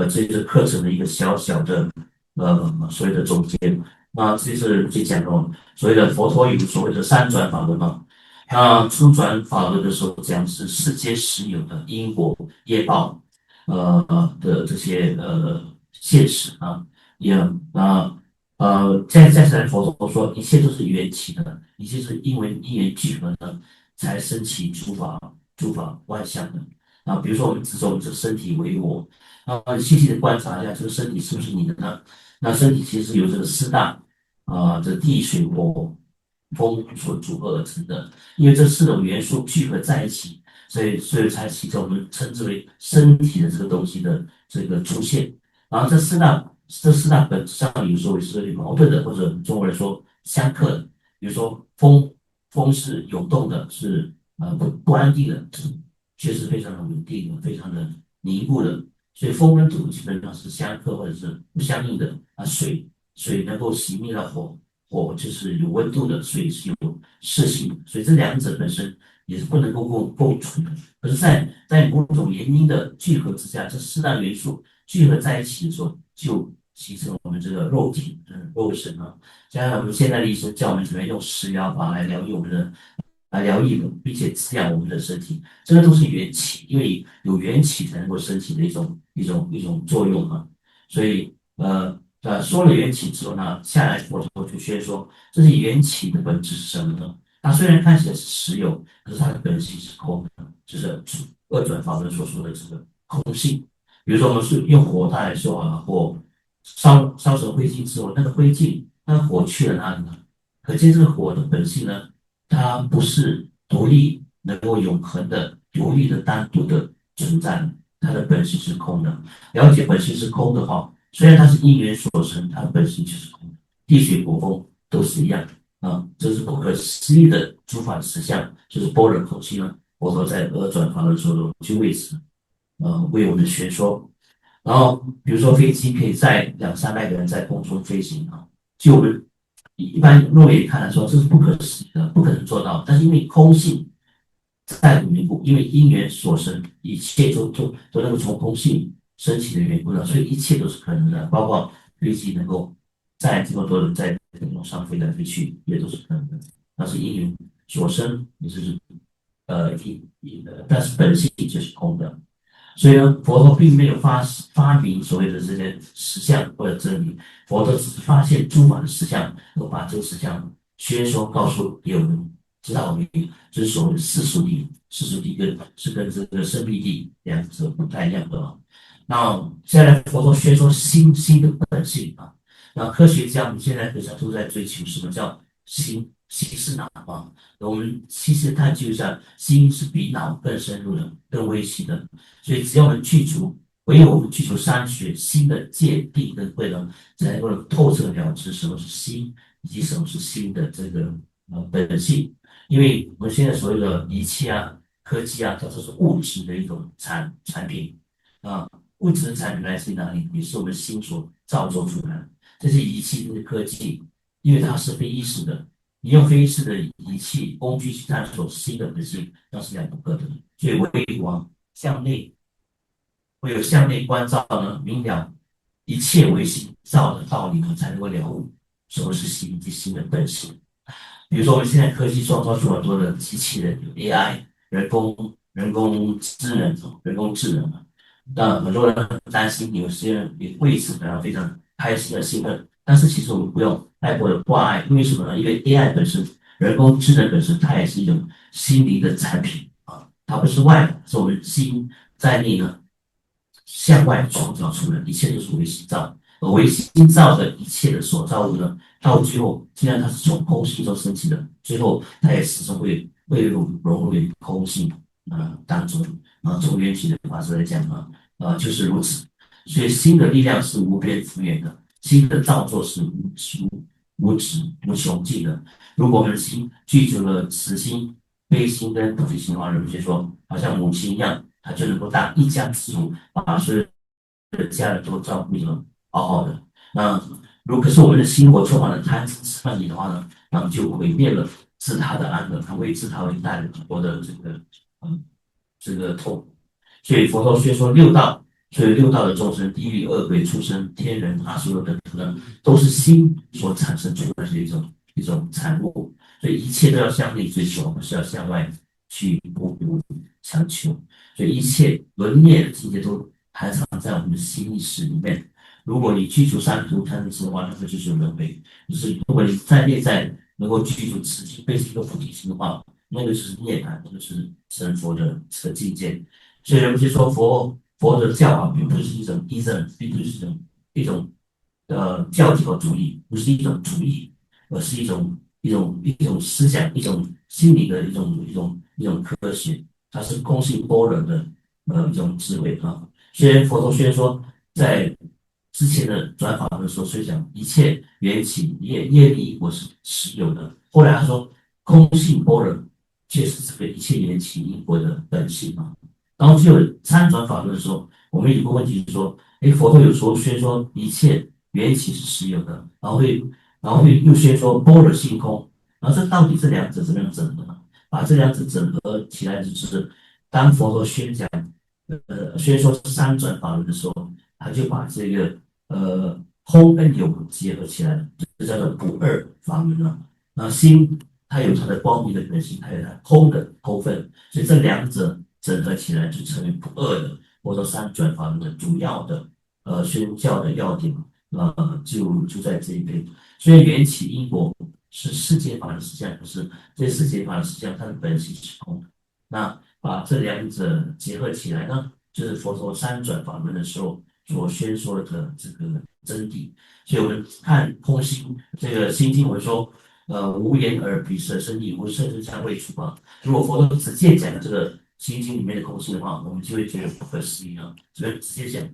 这个课程的一个小小的所谓的总结。那这是就讲到所谓的佛陀有所谓的三转法轮嘛。那初转法轮的时候讲是世间实有的因果业报的这些现实啊，也再来佛陀说一切都是缘起的，一切是因为因缘聚合的才生起诸法万象的。啊，比如说我们执着我们这个身体为我，细细的观察一下这个身体是不是你的呢？那身体其实由这个四大这地水火风所组合而成的，因为这四种元素聚合在一起，所以才形成我们称之为身体的这个东西的这个出现。然后这四大本质上有时候是有矛盾的，或者中国人说相克的。比如说风是涌动的，是不安定的，却是非常的稳定的，非常的凝固的。所以风跟土基本上是相克或者是不相应的啊。水能够熄灭了火，火就是有温度的，水是有湿性的，所以这两者本身也是不能够共处的。可是在某种原因的聚合之下，这四大元素聚合在一起的时候，就形成我们这个肉体，肉身啊。加上我们现在的医生教我们怎么样用食疗法来疗愈我们的疗愈，并且滋养我们的身体，这个都是缘起，因为有缘起才能够升起的一种作用啊。所以说了缘起之后呢，下来佛陀就宣说，这是缘起的本质是什么呢？它虽然看起来是实有，可是它的本性是空的，就是二转法轮所说的这个空性。比如说我们是用火它来说啊，火烧成灰烬之后，那个灰烬，那个火去了哪里呢？可见这个火的本性呢？它不是独立能够永恒的、独立的、单独的存在，它的本性是空的。了解本性是空的话，虽然它是因缘所成，它的本性就是空的。地水火风都是一样啊，这是不可思议的诸法实相，就是般若空性呢。佛陀在转法轮的时候就为此为我们宣说。然后比如说飞机可以载两三百个人在空中飞行啊，就我们一般肉眼看来说这是不可思议的，不可能做到。但是因为空性再无缘故，因为因缘所生，一切都能够从空性升起的缘故呢，所以一切都是可能的，包括飞机能够在这么多人在天空上飞来飞去，也都是可能的。那是因缘所生，也就是但是本性就是空的。所以呢，佛陀并没有发明所谓的这些实相或者真理，佛陀只是发现诸法的实相，然后把这个实相宣说告诉给我们知道而已。就是所谓的世俗谛，世俗谛跟这个生命谛两者不太一样的。那现在佛陀宣说心的本性啊，那科学家们现在科学家都在追求什么叫心是脑啊？我们其实探究一下，心是比脑更深入的、更微细的。所以只要我们去除，唯有我们去除三学心的界定跟慧能，才能够透彻了知什么是心，以及什么是心的这个本性。因为我们现在所有的仪器啊、科技啊，它都是物质的一种产品啊。物质的产品来自于哪里？也是我们心所造作出来的。这些仪器、这些科技，因为它是非意识的，你用非意识的仪器工具去探索心的本性，那是两不可得的。所以唯往向内，唯有向内观照呢，明了一切为心造的道理呢，才能够了悟什么是心以及心的本性。比如说，我们现在科技创造出很多的机器人，有 AI、人工智能嘛。那很多人很担心，有些人也为此感到非常开心的兴奋。但是其实我们不用太过的挂碍，因为什么呢？因为 AI 本身，人工智能本身，它也是一种心灵的产品啊，它不是外的，是我们心在内呢向外创造出来，一切都是为心造。而为心造的一切的所造物呢，到最后，既然它是从空性中升起的，最后它也始终会融入于空性当中从缘起的法则来讲就是如此。所以心的力量是无边无远的，心的造作是无止无穷尽的。如果我们的心具足了慈心、悲心跟菩提心的话，人们就说，好像母亲一样，她就能够当一家之主，把所有的家人都照顾得好好的。那如果是我们的心活充满了贪嗔痴慢疑的话呢，那么就毁灭了自他的安乐，它为自他会带来很多的嗯这个痛。所以佛陀宣说六道，所以六道的众生，地狱、恶鬼、畜生、天人、阿修罗等等呢，都是心所产生出来的一种产物。所以一切都要向内追求，不是要向外去强求。所以一切轮灭的境界都含藏在我们的心意识里面。如果你具足三毒贪嗔痴的话，那个就是轮回。就是如果你在内在能够具足慈心、悲心和菩提心的话，那个就是涅槃，那个是成佛的这个境界。所以人们就说佛的教法并不是一种依正，并不是一种教条主义，不是一种主义，而是一种思想，一种心理的一种科学，它是空性般若的一种智慧啊。虽然佛陀虽然说在之前的转法的时候，虽讲一切缘起业力果是实有的，后来他说空性般若却是这个一切缘起因果的本性啊。然后只有参转法论的时候，我们有个问题是说，佛陀有时候宣说一切缘起是实有的，然后会又宣说般若性空，然后这两者怎么样整合呢？把这两者整合起来，就是当佛陀宣说三转法轮的时候，他就把这个空跟有结合起来，这叫做不二法门了。那心它有它的光明的本性，它有它空的空分，所以这两者整合起来就成为不二的，或者说三转法门的主要的宣教的要点就在这一边。所以缘起因果是世界法的实相，可是这世界法的实相它的本性是空的。那把这两者结合起来呢，就是佛陀三转法门的时候所宣说的这个真谛。所以我们看空心这个心经文说，无眼耳鼻舌身意，无色声香味触啊。如果佛陀直接讲这个心经里面的空性的话，我们就会觉得不可思议啊。这边直接讲，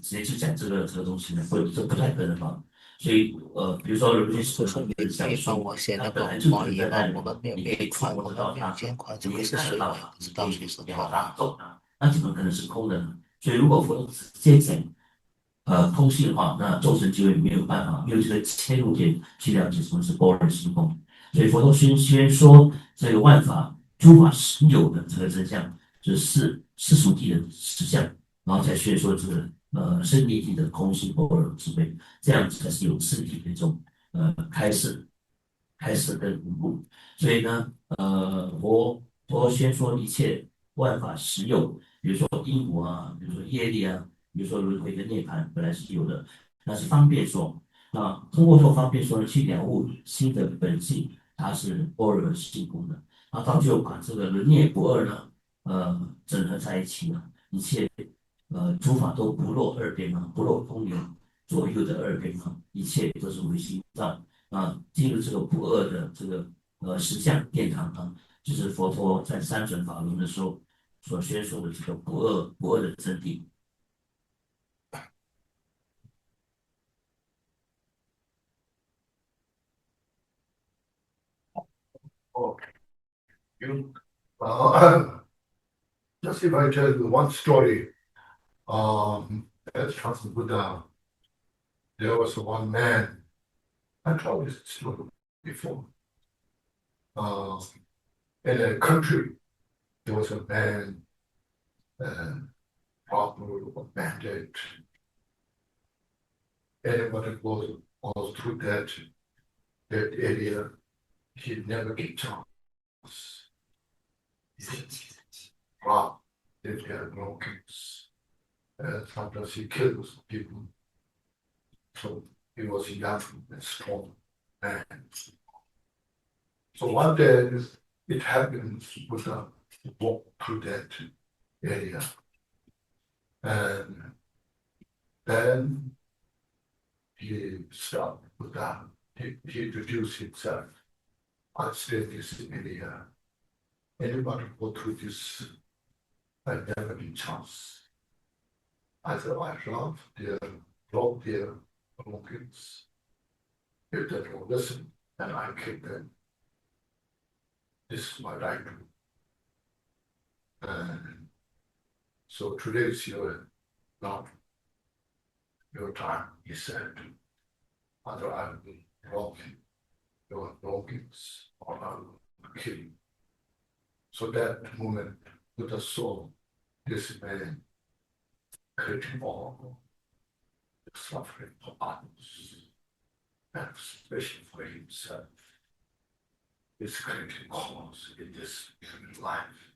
直接就讲这个东西呢，这不太可能吧？所以比如说有些时候你想说，它本来就存在那里，你可以触摸得到它，你可以看得到它，你可以咬它、动它，那怎么可能是空的呢？所以如果佛陀直接讲空性的话，那众生就会没有办法，没有这个切入点去了解什么是般若心空。所以佛陀宣说这个万法诸法实有的这个真相，就是世俗谛的实相，然后才学说这个生灭谛的空性般若智慧，这样子才是有次第的一种开始跟领悟。所以呢，佛宣说一切万法实有，比如说因果啊，比如说业力啊，比如说轮回跟涅槃本来是有的，那是方便说。那通过这种方便说呢，去了悟心的本性，它是般若性空的，然后到最后把这个轮涅不二呢，整合在一起了，一切诸法都不落二边啊，不落空有左右的二边啊，一切都是唯心造啊，进入这个不二的这个实相殿堂啊，就是佛陀在三转法轮的时候所宣说的这个不二的真谛。Oh, you, just if I tell you one story, as Trans Buddha, there was one man, I told this story before. Uh, in a country, there was a man, proper mandate. Anybody goes through that area, he never get chance. He's robbed, if he had no kids. And sometimes he kills people. So he was a young and strong man. So one day it happens with a walk through that area. And then he stopped with that. He introduced himself. I stay in this area. Anybody go through this, I never get chance. I said, I love their belongings. If they don't listen, then I kill them. This is what I do. And so today is not your time, he said. Either I will rob your belongings or I will kill you. So that moment, Buddha saw this man creating all the suffering for others, and especially for himself. Is creating cause in this human life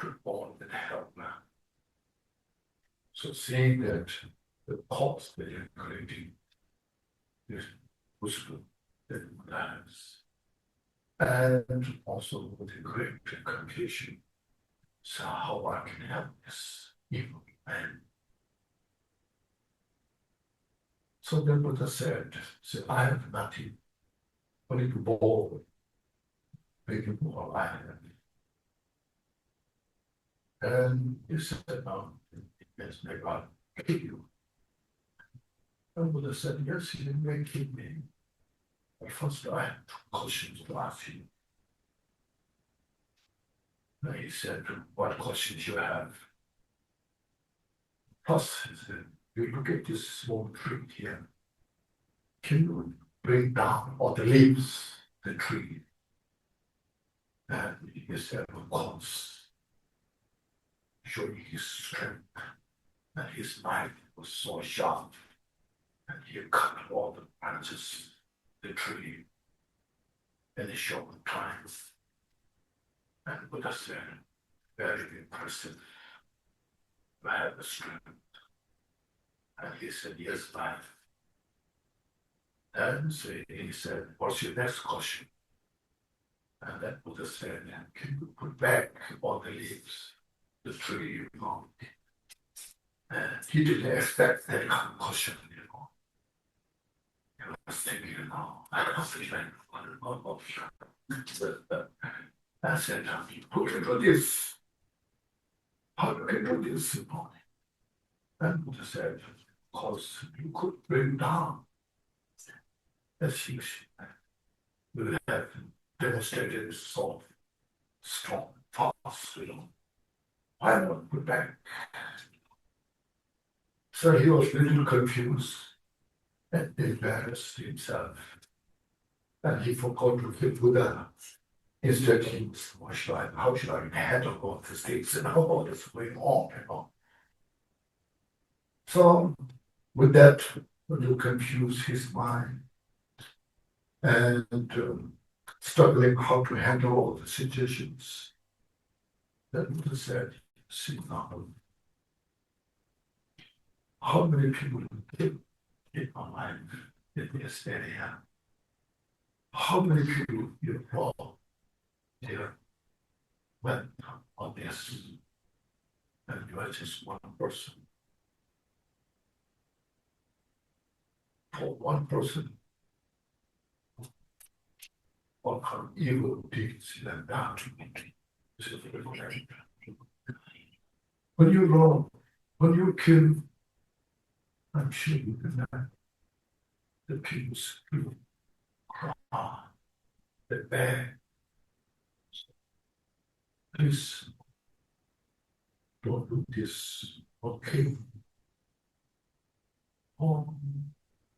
to born in hell now. So seeing that the cause that you're creating is useful in lives, and also with a great compassion, so how I can help this evil man. So then Buddha said, I have nothing, only to born, making more I have. And he said, no, yes, may God kill you. And Buddha said, yes, he may kill me. But first I have two questions to ask you. And he said, what questions you have? First, he said, you look at this small tree here. Can you bring down all the leaves, the tree? And he said, of course, showing his strength. And his knife was so sharp. And he cut all the branches, the tree, in a short time. And Buddha said, very impressive. I have the strength. And he said, yes, I have. And so he said, what's your next question? And then Buddha said, can you put back all the leaves, the tree you know? And he didn't expect that kind of question, you know. He was thinking, you know, I don't think I said, who can do this? How do I do this? And Buddha said, of course, you could bring down the things you have demonstrated so strong, fast, you know. Why not put back? So he was a little confused and embarrassed himself. And he forgot to give Buddha Instead, how should I handle all these things and all this going on, So with that, you confuse his mind and struggling how to handle all the situations. Then Buddha said, see now, how many people live in my life in this area? How many people you fall here went on this? And you are just one person. For one person, what kind of evil deeds you have done to me? When you wrong, when you kill, I'm sure you can the people's people cry, they beg, please don't do this, okay? Oh,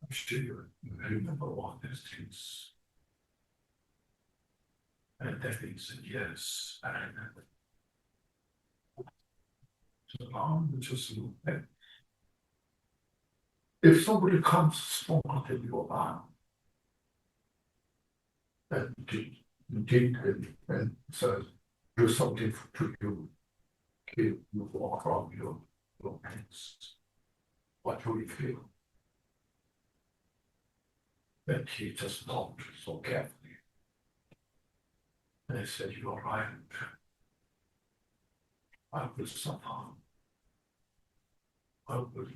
I'm sure you remember all these things. And then he said, yes, I remember. So now we just look at if somebody comes stronger than you are, and did and says, do something to you, kill you walk from your hands, what will you feel? And he just talked so carefully. And I said, you're right. I will suffer. I will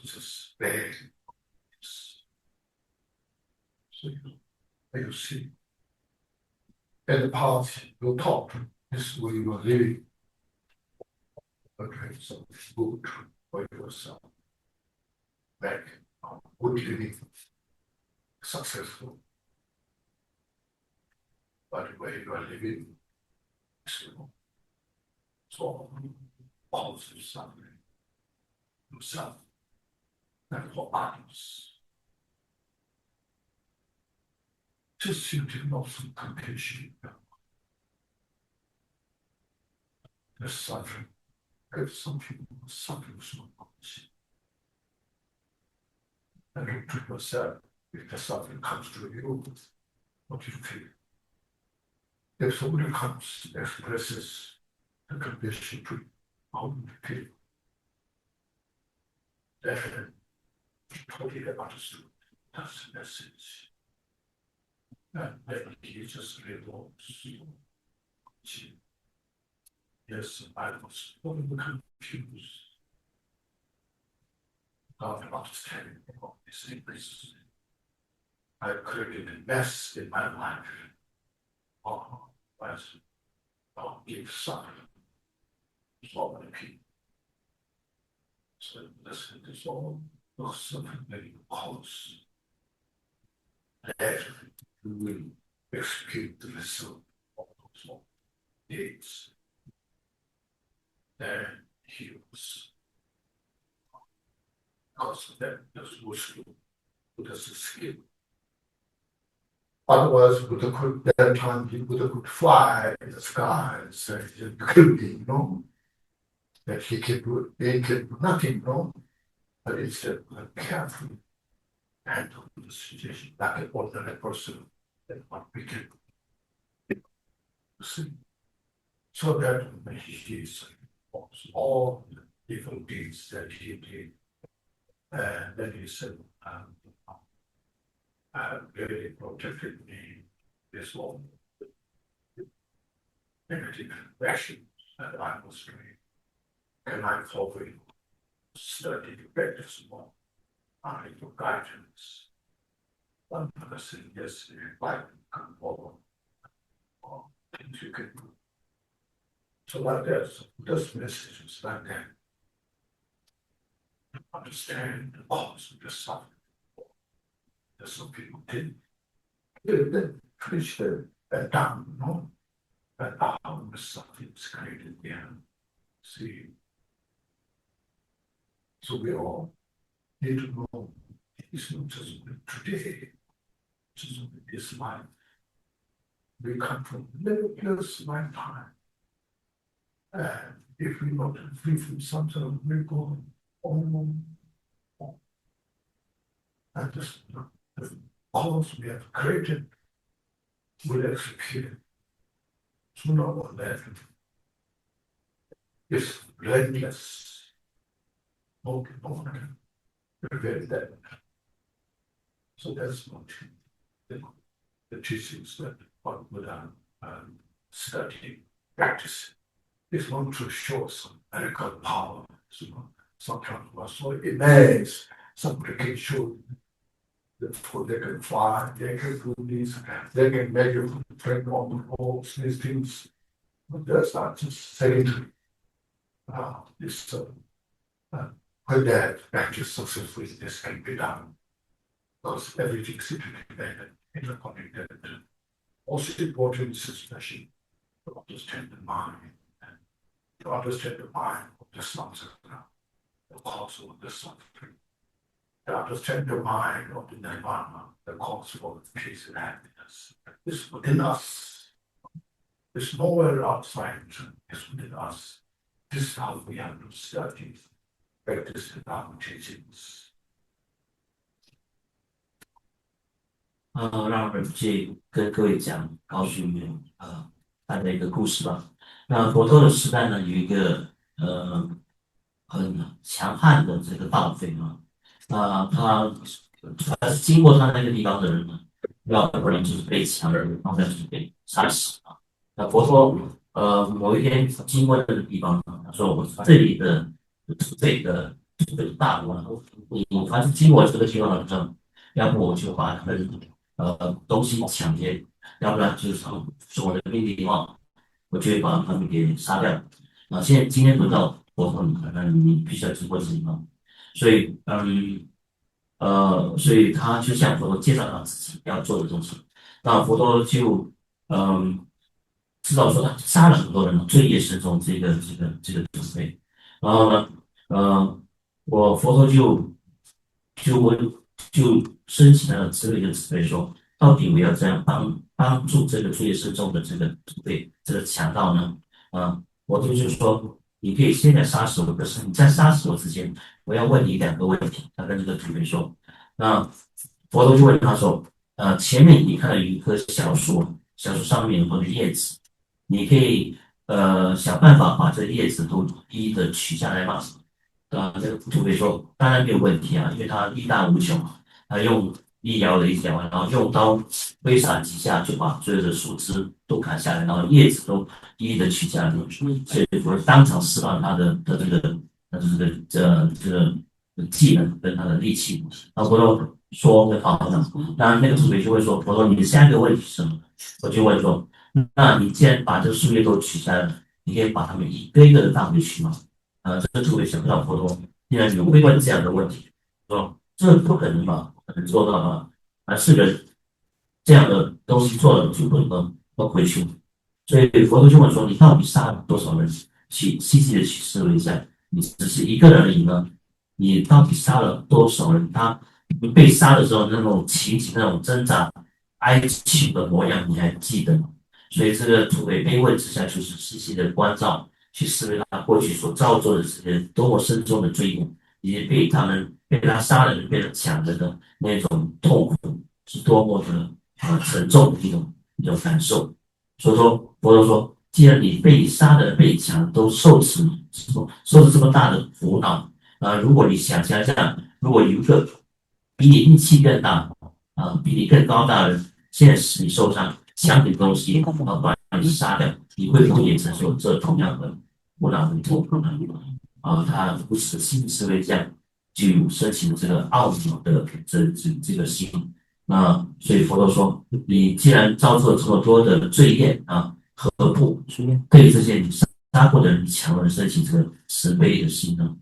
just beg. So you see, in the past, you talk. This is where you are living. Okay, so it's good for yourself. Back on good living, successful. But the way you are living, so also suffering yourself and for others. Just you to know some compassion. The suffering. If some people are suffering so much, and you to yourself, if the suffering comes to you, what do you feel? If somebody comes, expresses the compassion to you, how do you feel? Then totally understood. That's the message. And then he just revolves. Yes, I was confused. Not understanding all these things. I created a mess in my life. Oh, as I'll give suffering to so many people. So listen to all the suffering that you cause. That you will execute the result of those deeds. Then he was. Because that is Muslim, Buddha's skill. Otherwise, Buddha could, that time, Buddha could fly in the sky and say, could be, that he can do nothing, but instead, carefully handle the situation like an ordinary person, and what we can see. So that he is all the evil deeds that he did. And then he said, really protected me this long. Negative passions that I was doing. And I thought we studied practice more. I need guidance. One person, yes, like come forward. Or things you can do. So like this message is like that. Understand the cause of the suffering. There's some people didn't. They finish their down, But how the suffering is created again. See. So we all need to know it's not just today. this life. We come from limitless lifetime. And if we not free from samsara, we're going on. And this the cause we have created will execute sooner or later. It's relentless. Okay, very dead. So that's what the teachings that one would study, practice. It's not to show some medical power. Sometimes we're so immense. Somebody can show the food they can fly, they can do this, they can measure strength on the walls, these things. But that's not just secondary. This when that practice successfully, this can be done. Because everything is interdependent, interconnected. Also important is especially to understand the mind, and to understand the mind of the samsara, the cause of the suffering. To understand the mind of the nirvana, the cause for the peace and happiness. It's within us. It's nowhere outside. It's within us. This is how we have to study, practice the Dharma teachings. 让我去跟各位告诉你们他的一个故事吧。那佛陀的时代呢，有一个很强悍的这个盗匪他是经过他那个地方的人呢，要不然就是被强人，要不然就是被杀死那佛陀某一天经过那个地方，他说我这里的土匪大国，你凡是经过这个地方的人，要不我就把他们东西抢劫，要不然就是从我的命令望，我就会把他们给杀掉。今天轮到佛陀你必须要经过这地方，所以所以他就向佛陀介绍他自己要做的东西。那佛陀就知道说他杀了很多人，罪业深重，这个土匪。然后呢，佛陀就升起了这个慈悲说，到底我要这样帮助这个罪业深重的这个土匪这个强盗呢？佛陀就说，你可以现在杀死我，可是你在杀死我之前，我要问你两个问题。他跟这个土匪说，那佛陀就问他说，前面你看到有一棵小树，小树上面有很多叶子，你可以想办法把这叶子都一一的取下来吗？这个土匪说当然没有问题啊，因为他力大无穷，他用力摇了一摇，然后用刀挥洒几下就把所有的树枝都砍下来，然后叶子都一一的取下来，所以我当场释放他的这个技能跟他的力气。然后佛陀说好，那个土匪就会说，佛陀你的下一个问题是什么？我就问说，那你既然把这个树叶都取下来了，你可以把它们一个一个的放回去吗？这个特别想不到佛陀竟然有会问这样的问题，说这不可能吧？不可能做到吗？是人这样的东西做了就不能回去。所以佛陀就问说：你到底杀了多少人？细细的去思维一下，你只是一个人而已呢？你到底杀了多少人？他被杀的时候那种情景、那种挣扎、哀求的模样，你还记得吗？所以这个土匪被问之下，就是细细的关照。去思维他过去所造作的这些多么深重的罪孽，以及被他杀的人、被他抢人的那种痛苦，是多么的沉重的一种感受。所以说，佛陀说，既然你被杀的、被抢都受着这么大的苦恼如果你想象一下，如果有一个比你力气更大比你更高大的人，现在使你受伤，抢你的东西，把你杀掉，你会不会也承受这同样的苦恼的痛苦呢？他如此心思维这样，就有升起了这个懊恼的这个心。所以佛陀说，你既然造作了这么多的罪业何不对这些你杀过的人、强人升起这个慈悲的心呢？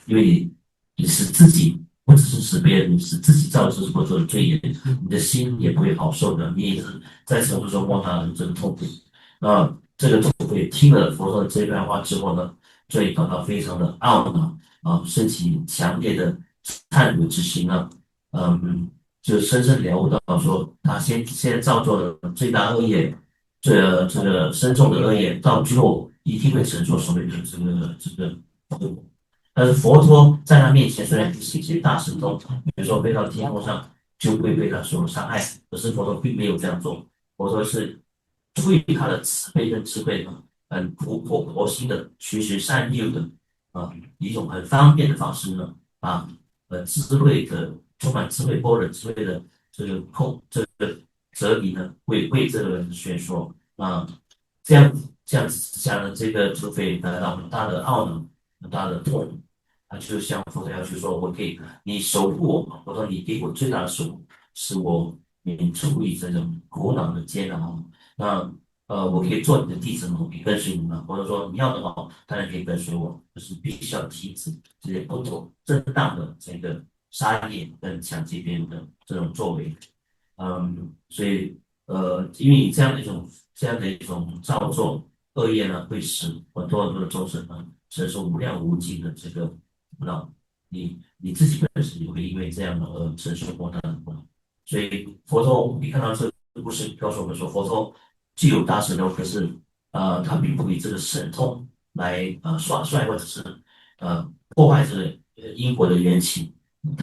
因为你使自己不只是使别人，你使自己造这么多的罪业，你的心也不会好受的，你也是在程度中摸到这个痛苦。这个土匪听了佛陀的这段话之后呢，所以感到非常的懊恼升起强烈的忏悔之心呢。就深深了悟到说，他现在造作的最大恶业，这个深重的恶业，到最后一定会承受所谓的这个后果。但是佛陀在他面前虽然是一些大神通，比如说飞到天空上就不会被他所伤害，可是佛陀并没有这样做。佛陀是出于他的慈悲跟智慧呢，很佛心的循循善诱的以一种很方便的方式呢，把智慧的充满智慧、般若智慧的这个哲理呢，为这个人宣说这样子之下呢，这个就会得到很大的懊恼、很大的痛苦。他就向佛陀要求说：“我可以，你守护我，我说你给我最大的守护，使我免除于这种苦恼的煎熬。那我可以做你的弟子吗？我可以跟随你吗？或者说你要的话，当然可以跟随我，就是必须要停止这些不妥正当的这个杀业跟抢劫别人的这种作为。所以因为这样的一种造作恶业呢，会使很多的众生呢承受无量无尽的这个苦恼。你自己本身也会因为这样的而承受过大的苦恼。所以佛陀，你看到这个故事告诉我们说，佛陀既有大神通，可是他并不以这个神通来耍帅，或者是破坏这个因果的缘起。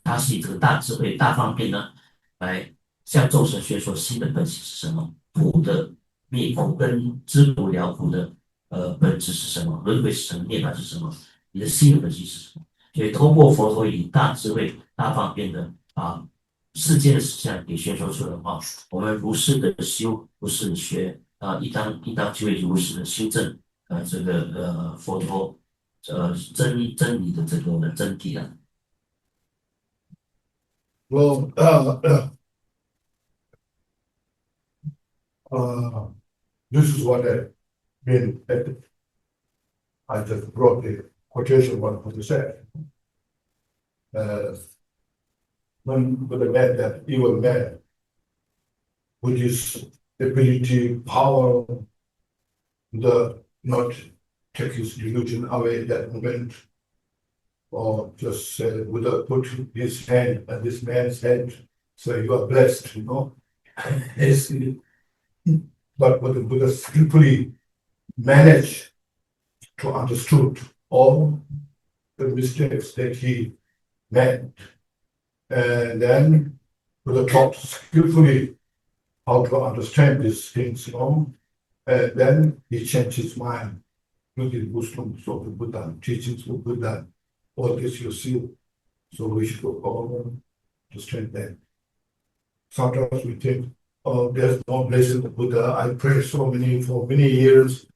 他是以这个大智慧、大方便呢，来向众生宣说心的本性是什么，苦的灭苦跟知苦了苦的本质是什么，轮回是什么，涅槃是什么，你的心的本性是什么。所以通过佛陀以大智慧、大方便的世间的实相给宣说出来的话，我们如是的修，如是的学应当就会如是的修正这个佛陀真理的这个真谛啊。Well, uh, this is what I mean. I just brought the quotation what he said. Uh, when the man, that evil man, with his ability, power, the not take his delusion away that moment, or just say, with put his hand at this man's head, say you are blessed, you know. Yes. But when the Buddha skillfully managed to understood all the mistakes that he made, and then Buddha taught skillfully how to understand these things, you know, and then he changed his mind with the wisdom of the Buddha, teachings of Buddha, all this you see. So we should all understand that. Sometimes we think, oh, there's no blessing of Buddha. I prayed for many years.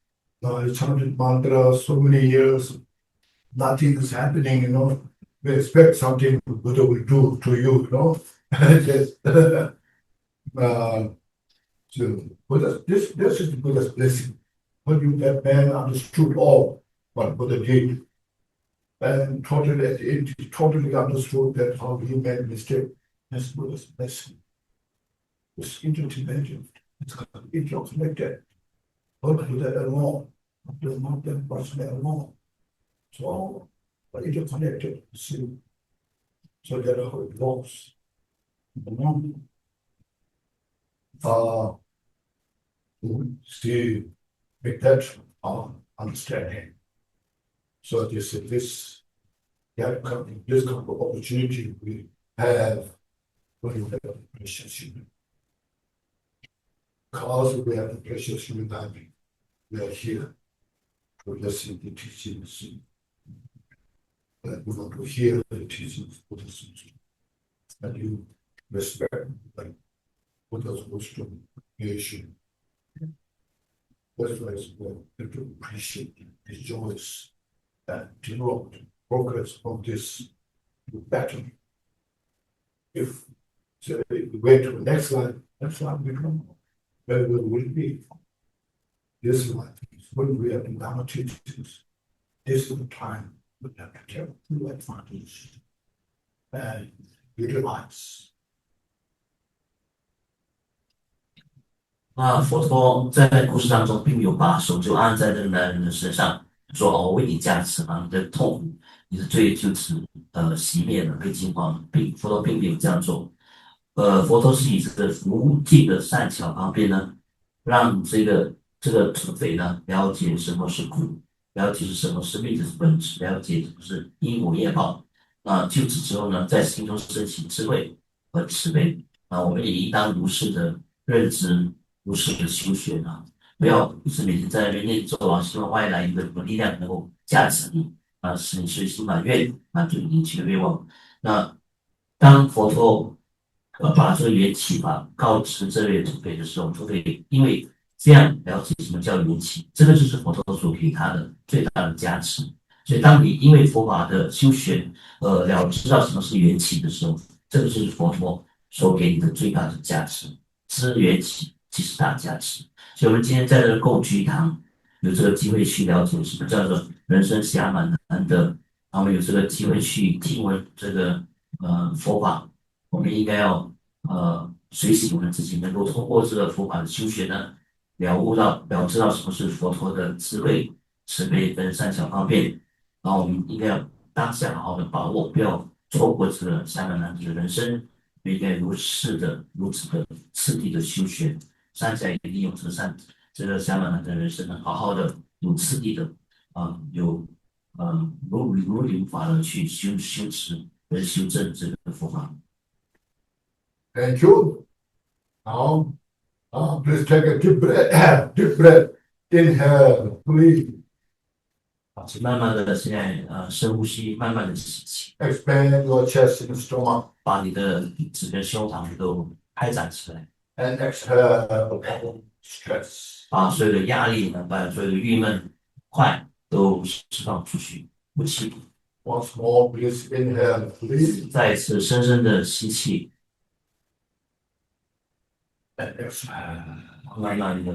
I chanted mantras so many years. Nothing is happening, you know. We expect something Buddha will do to you, you know. So Buddha, this is the Buddha's blessing. When you that man understood all what Buddha did, and totally at the end, he totally understood that how he made a mistake. That's Buddha's blessing. It's interdependent. It's interconnected. Not Buddha alone, not that person alone. So interconnected. See, so that's how it works. Still with that understanding. So this kind of opportunity we have when we have a precious human. Because we have a precious human being, we are here to listen to the teachings. That we want to hear the teachings of the Buddha. And you respect like Buddha's wisdom, creation. That's why it's important to appreciate, rejoice, and develop progress from this battle. If so we wait to the next life we don't know where we will be. This life is when we are in Dharma teachings. This is the time we have to take full advantage and utilize. 那佛陀在故事当中并没有把手就按在这个男人的身上，说哦，我为你加持啊，你的痛苦、你的罪就此熄灭了，被净化了。佛陀并没有这样做，佛陀是以这个无尽的善巧方便呢，让这个土匪呢了解什么是苦，了解是什么是命的本质，了解什么是因果业报。就此之后呢，在心中升起智慧和慈悲。我们也应当如是的认知，如是的修学啊，不要一直每天在那边念咒啊，希望外来一个什么力量能够加持你使你随心满愿，满足你一切的愿望。那当佛陀把这个缘起法告知这位土匪的时候，土匪因为这样了解什么叫缘起，这个就是佛陀所给他的最大的加持。所以，当你因为佛法的修学，了知道什么是缘起的时候，这个就是佛陀所给你的最大的价值。知缘起即是大价值。所以，我们今天在这个共聚一堂，有这个机会去了解什么叫做人生暇满难得，然后有这个机会去听闻这个佛法，我们应该要随喜我们自己能够通过这个佛法的修学呢，了知到什么是佛陀的智慧、慈悲跟善巧方便，然后我们应该要当下好好的把握，不要错过这个三满难得的人生，我们应该如此的次第的修学，善加以利用这个三满难得的人生呢，好好的有次第的有如理如法的去修持跟修正这个佛法。Thank you. Now, please take a deep breath. Deep breath. Inhale, breathe. 请慢慢的现在深呼吸，慢慢的吸气， Expand your chest and stomach. 把你的整个胸膛都开展起来， And exhale all stress. 把所有的压力呢，把所有的郁闷、快都释放出去，呼气。Once more, please inhale, breathe. 再一次深深的吸气， And exhale. 慢慢的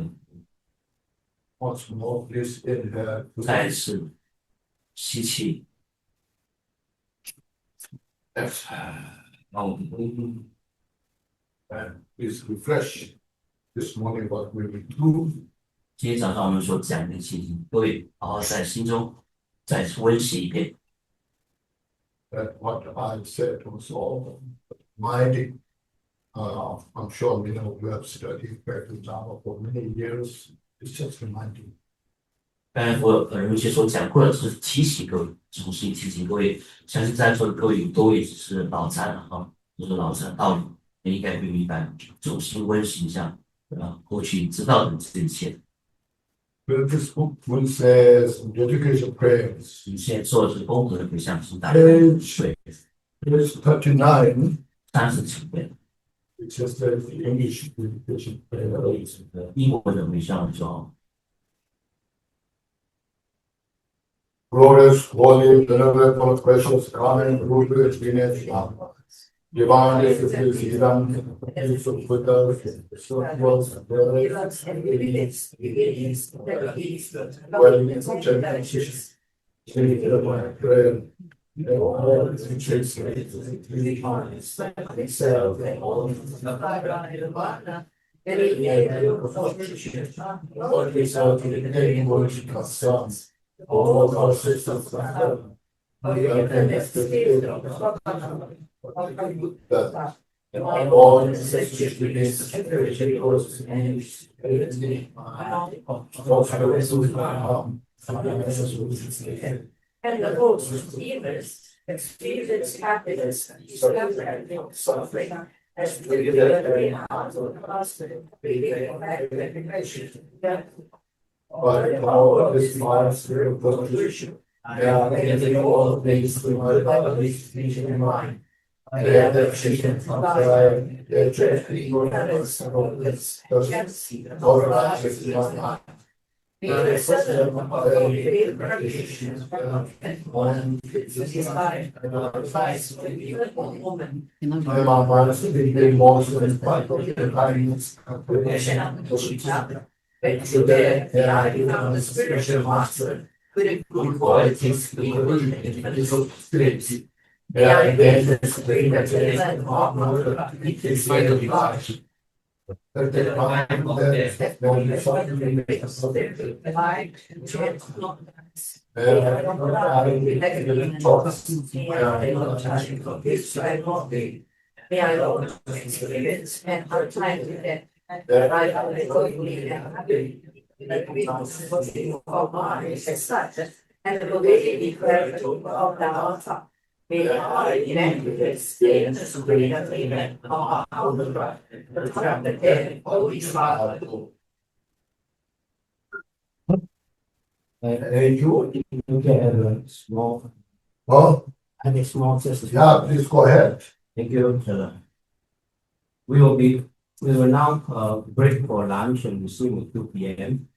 Once more, please inhale, 再一 breathe. 次吸气， Exhale. 然后我们 And please refresh this morning what we will do. 今天早上我们所讲的情形，各位好好在心中再温习一遍。That what I said was all minding. I'm sure you have studied practice Dharma for many years. It's just reminding. 刚才有些所讲过的是提醒各位，重新提醒各位，相信在座的各位都也只是脑残了就是脑残道理，也应该会明白，重新温习一下过去知道的这一切。Well, this book will says dedication prayers. 你现在做的是功德回向心大 Page 39. 39遍， It just says the English dedication prayer. 英文的回向就好。 Glorious, holy, venerable, precious, kind, ruthless, venus, divine is Herein, is of Buddha, was well in such a prayer. All our systems of heaven, we are connected that all necessary release spiritual causes and spiritually and the most receivers experience happiness, suffering, as we very hard to hospital, by the power of this divine spirit of revolution, I am getting all things through my bodily speech and mind. I am the chicken from fire, the dreadful ignorance of this, all righteous in my mind. The system of the recognition and one satisfied and advice to the beautiful woman. My mind is being more by the kindness of the and today, I become the spiritual master with good qualities, including physical spirits. May I gain the spirit that is Mahamudra, it is very large. That the mind of death, when you suddenly make a subject, the mind and chance not nice. May I not die with negative thoughts, may I not touch of this life of me. May I Lord experience and our time with them. That I have joyfully and happily. That we must continue our minds as such, and the way we declare to of the altar. May I eradicate stains, freedom, amen, of our Mahamudra, the trap the dead, Holy Father. You can have a small, Well, I think small system. yeah, please go ahead. Thank you. We will now break for lunch and resume at 2 p.m.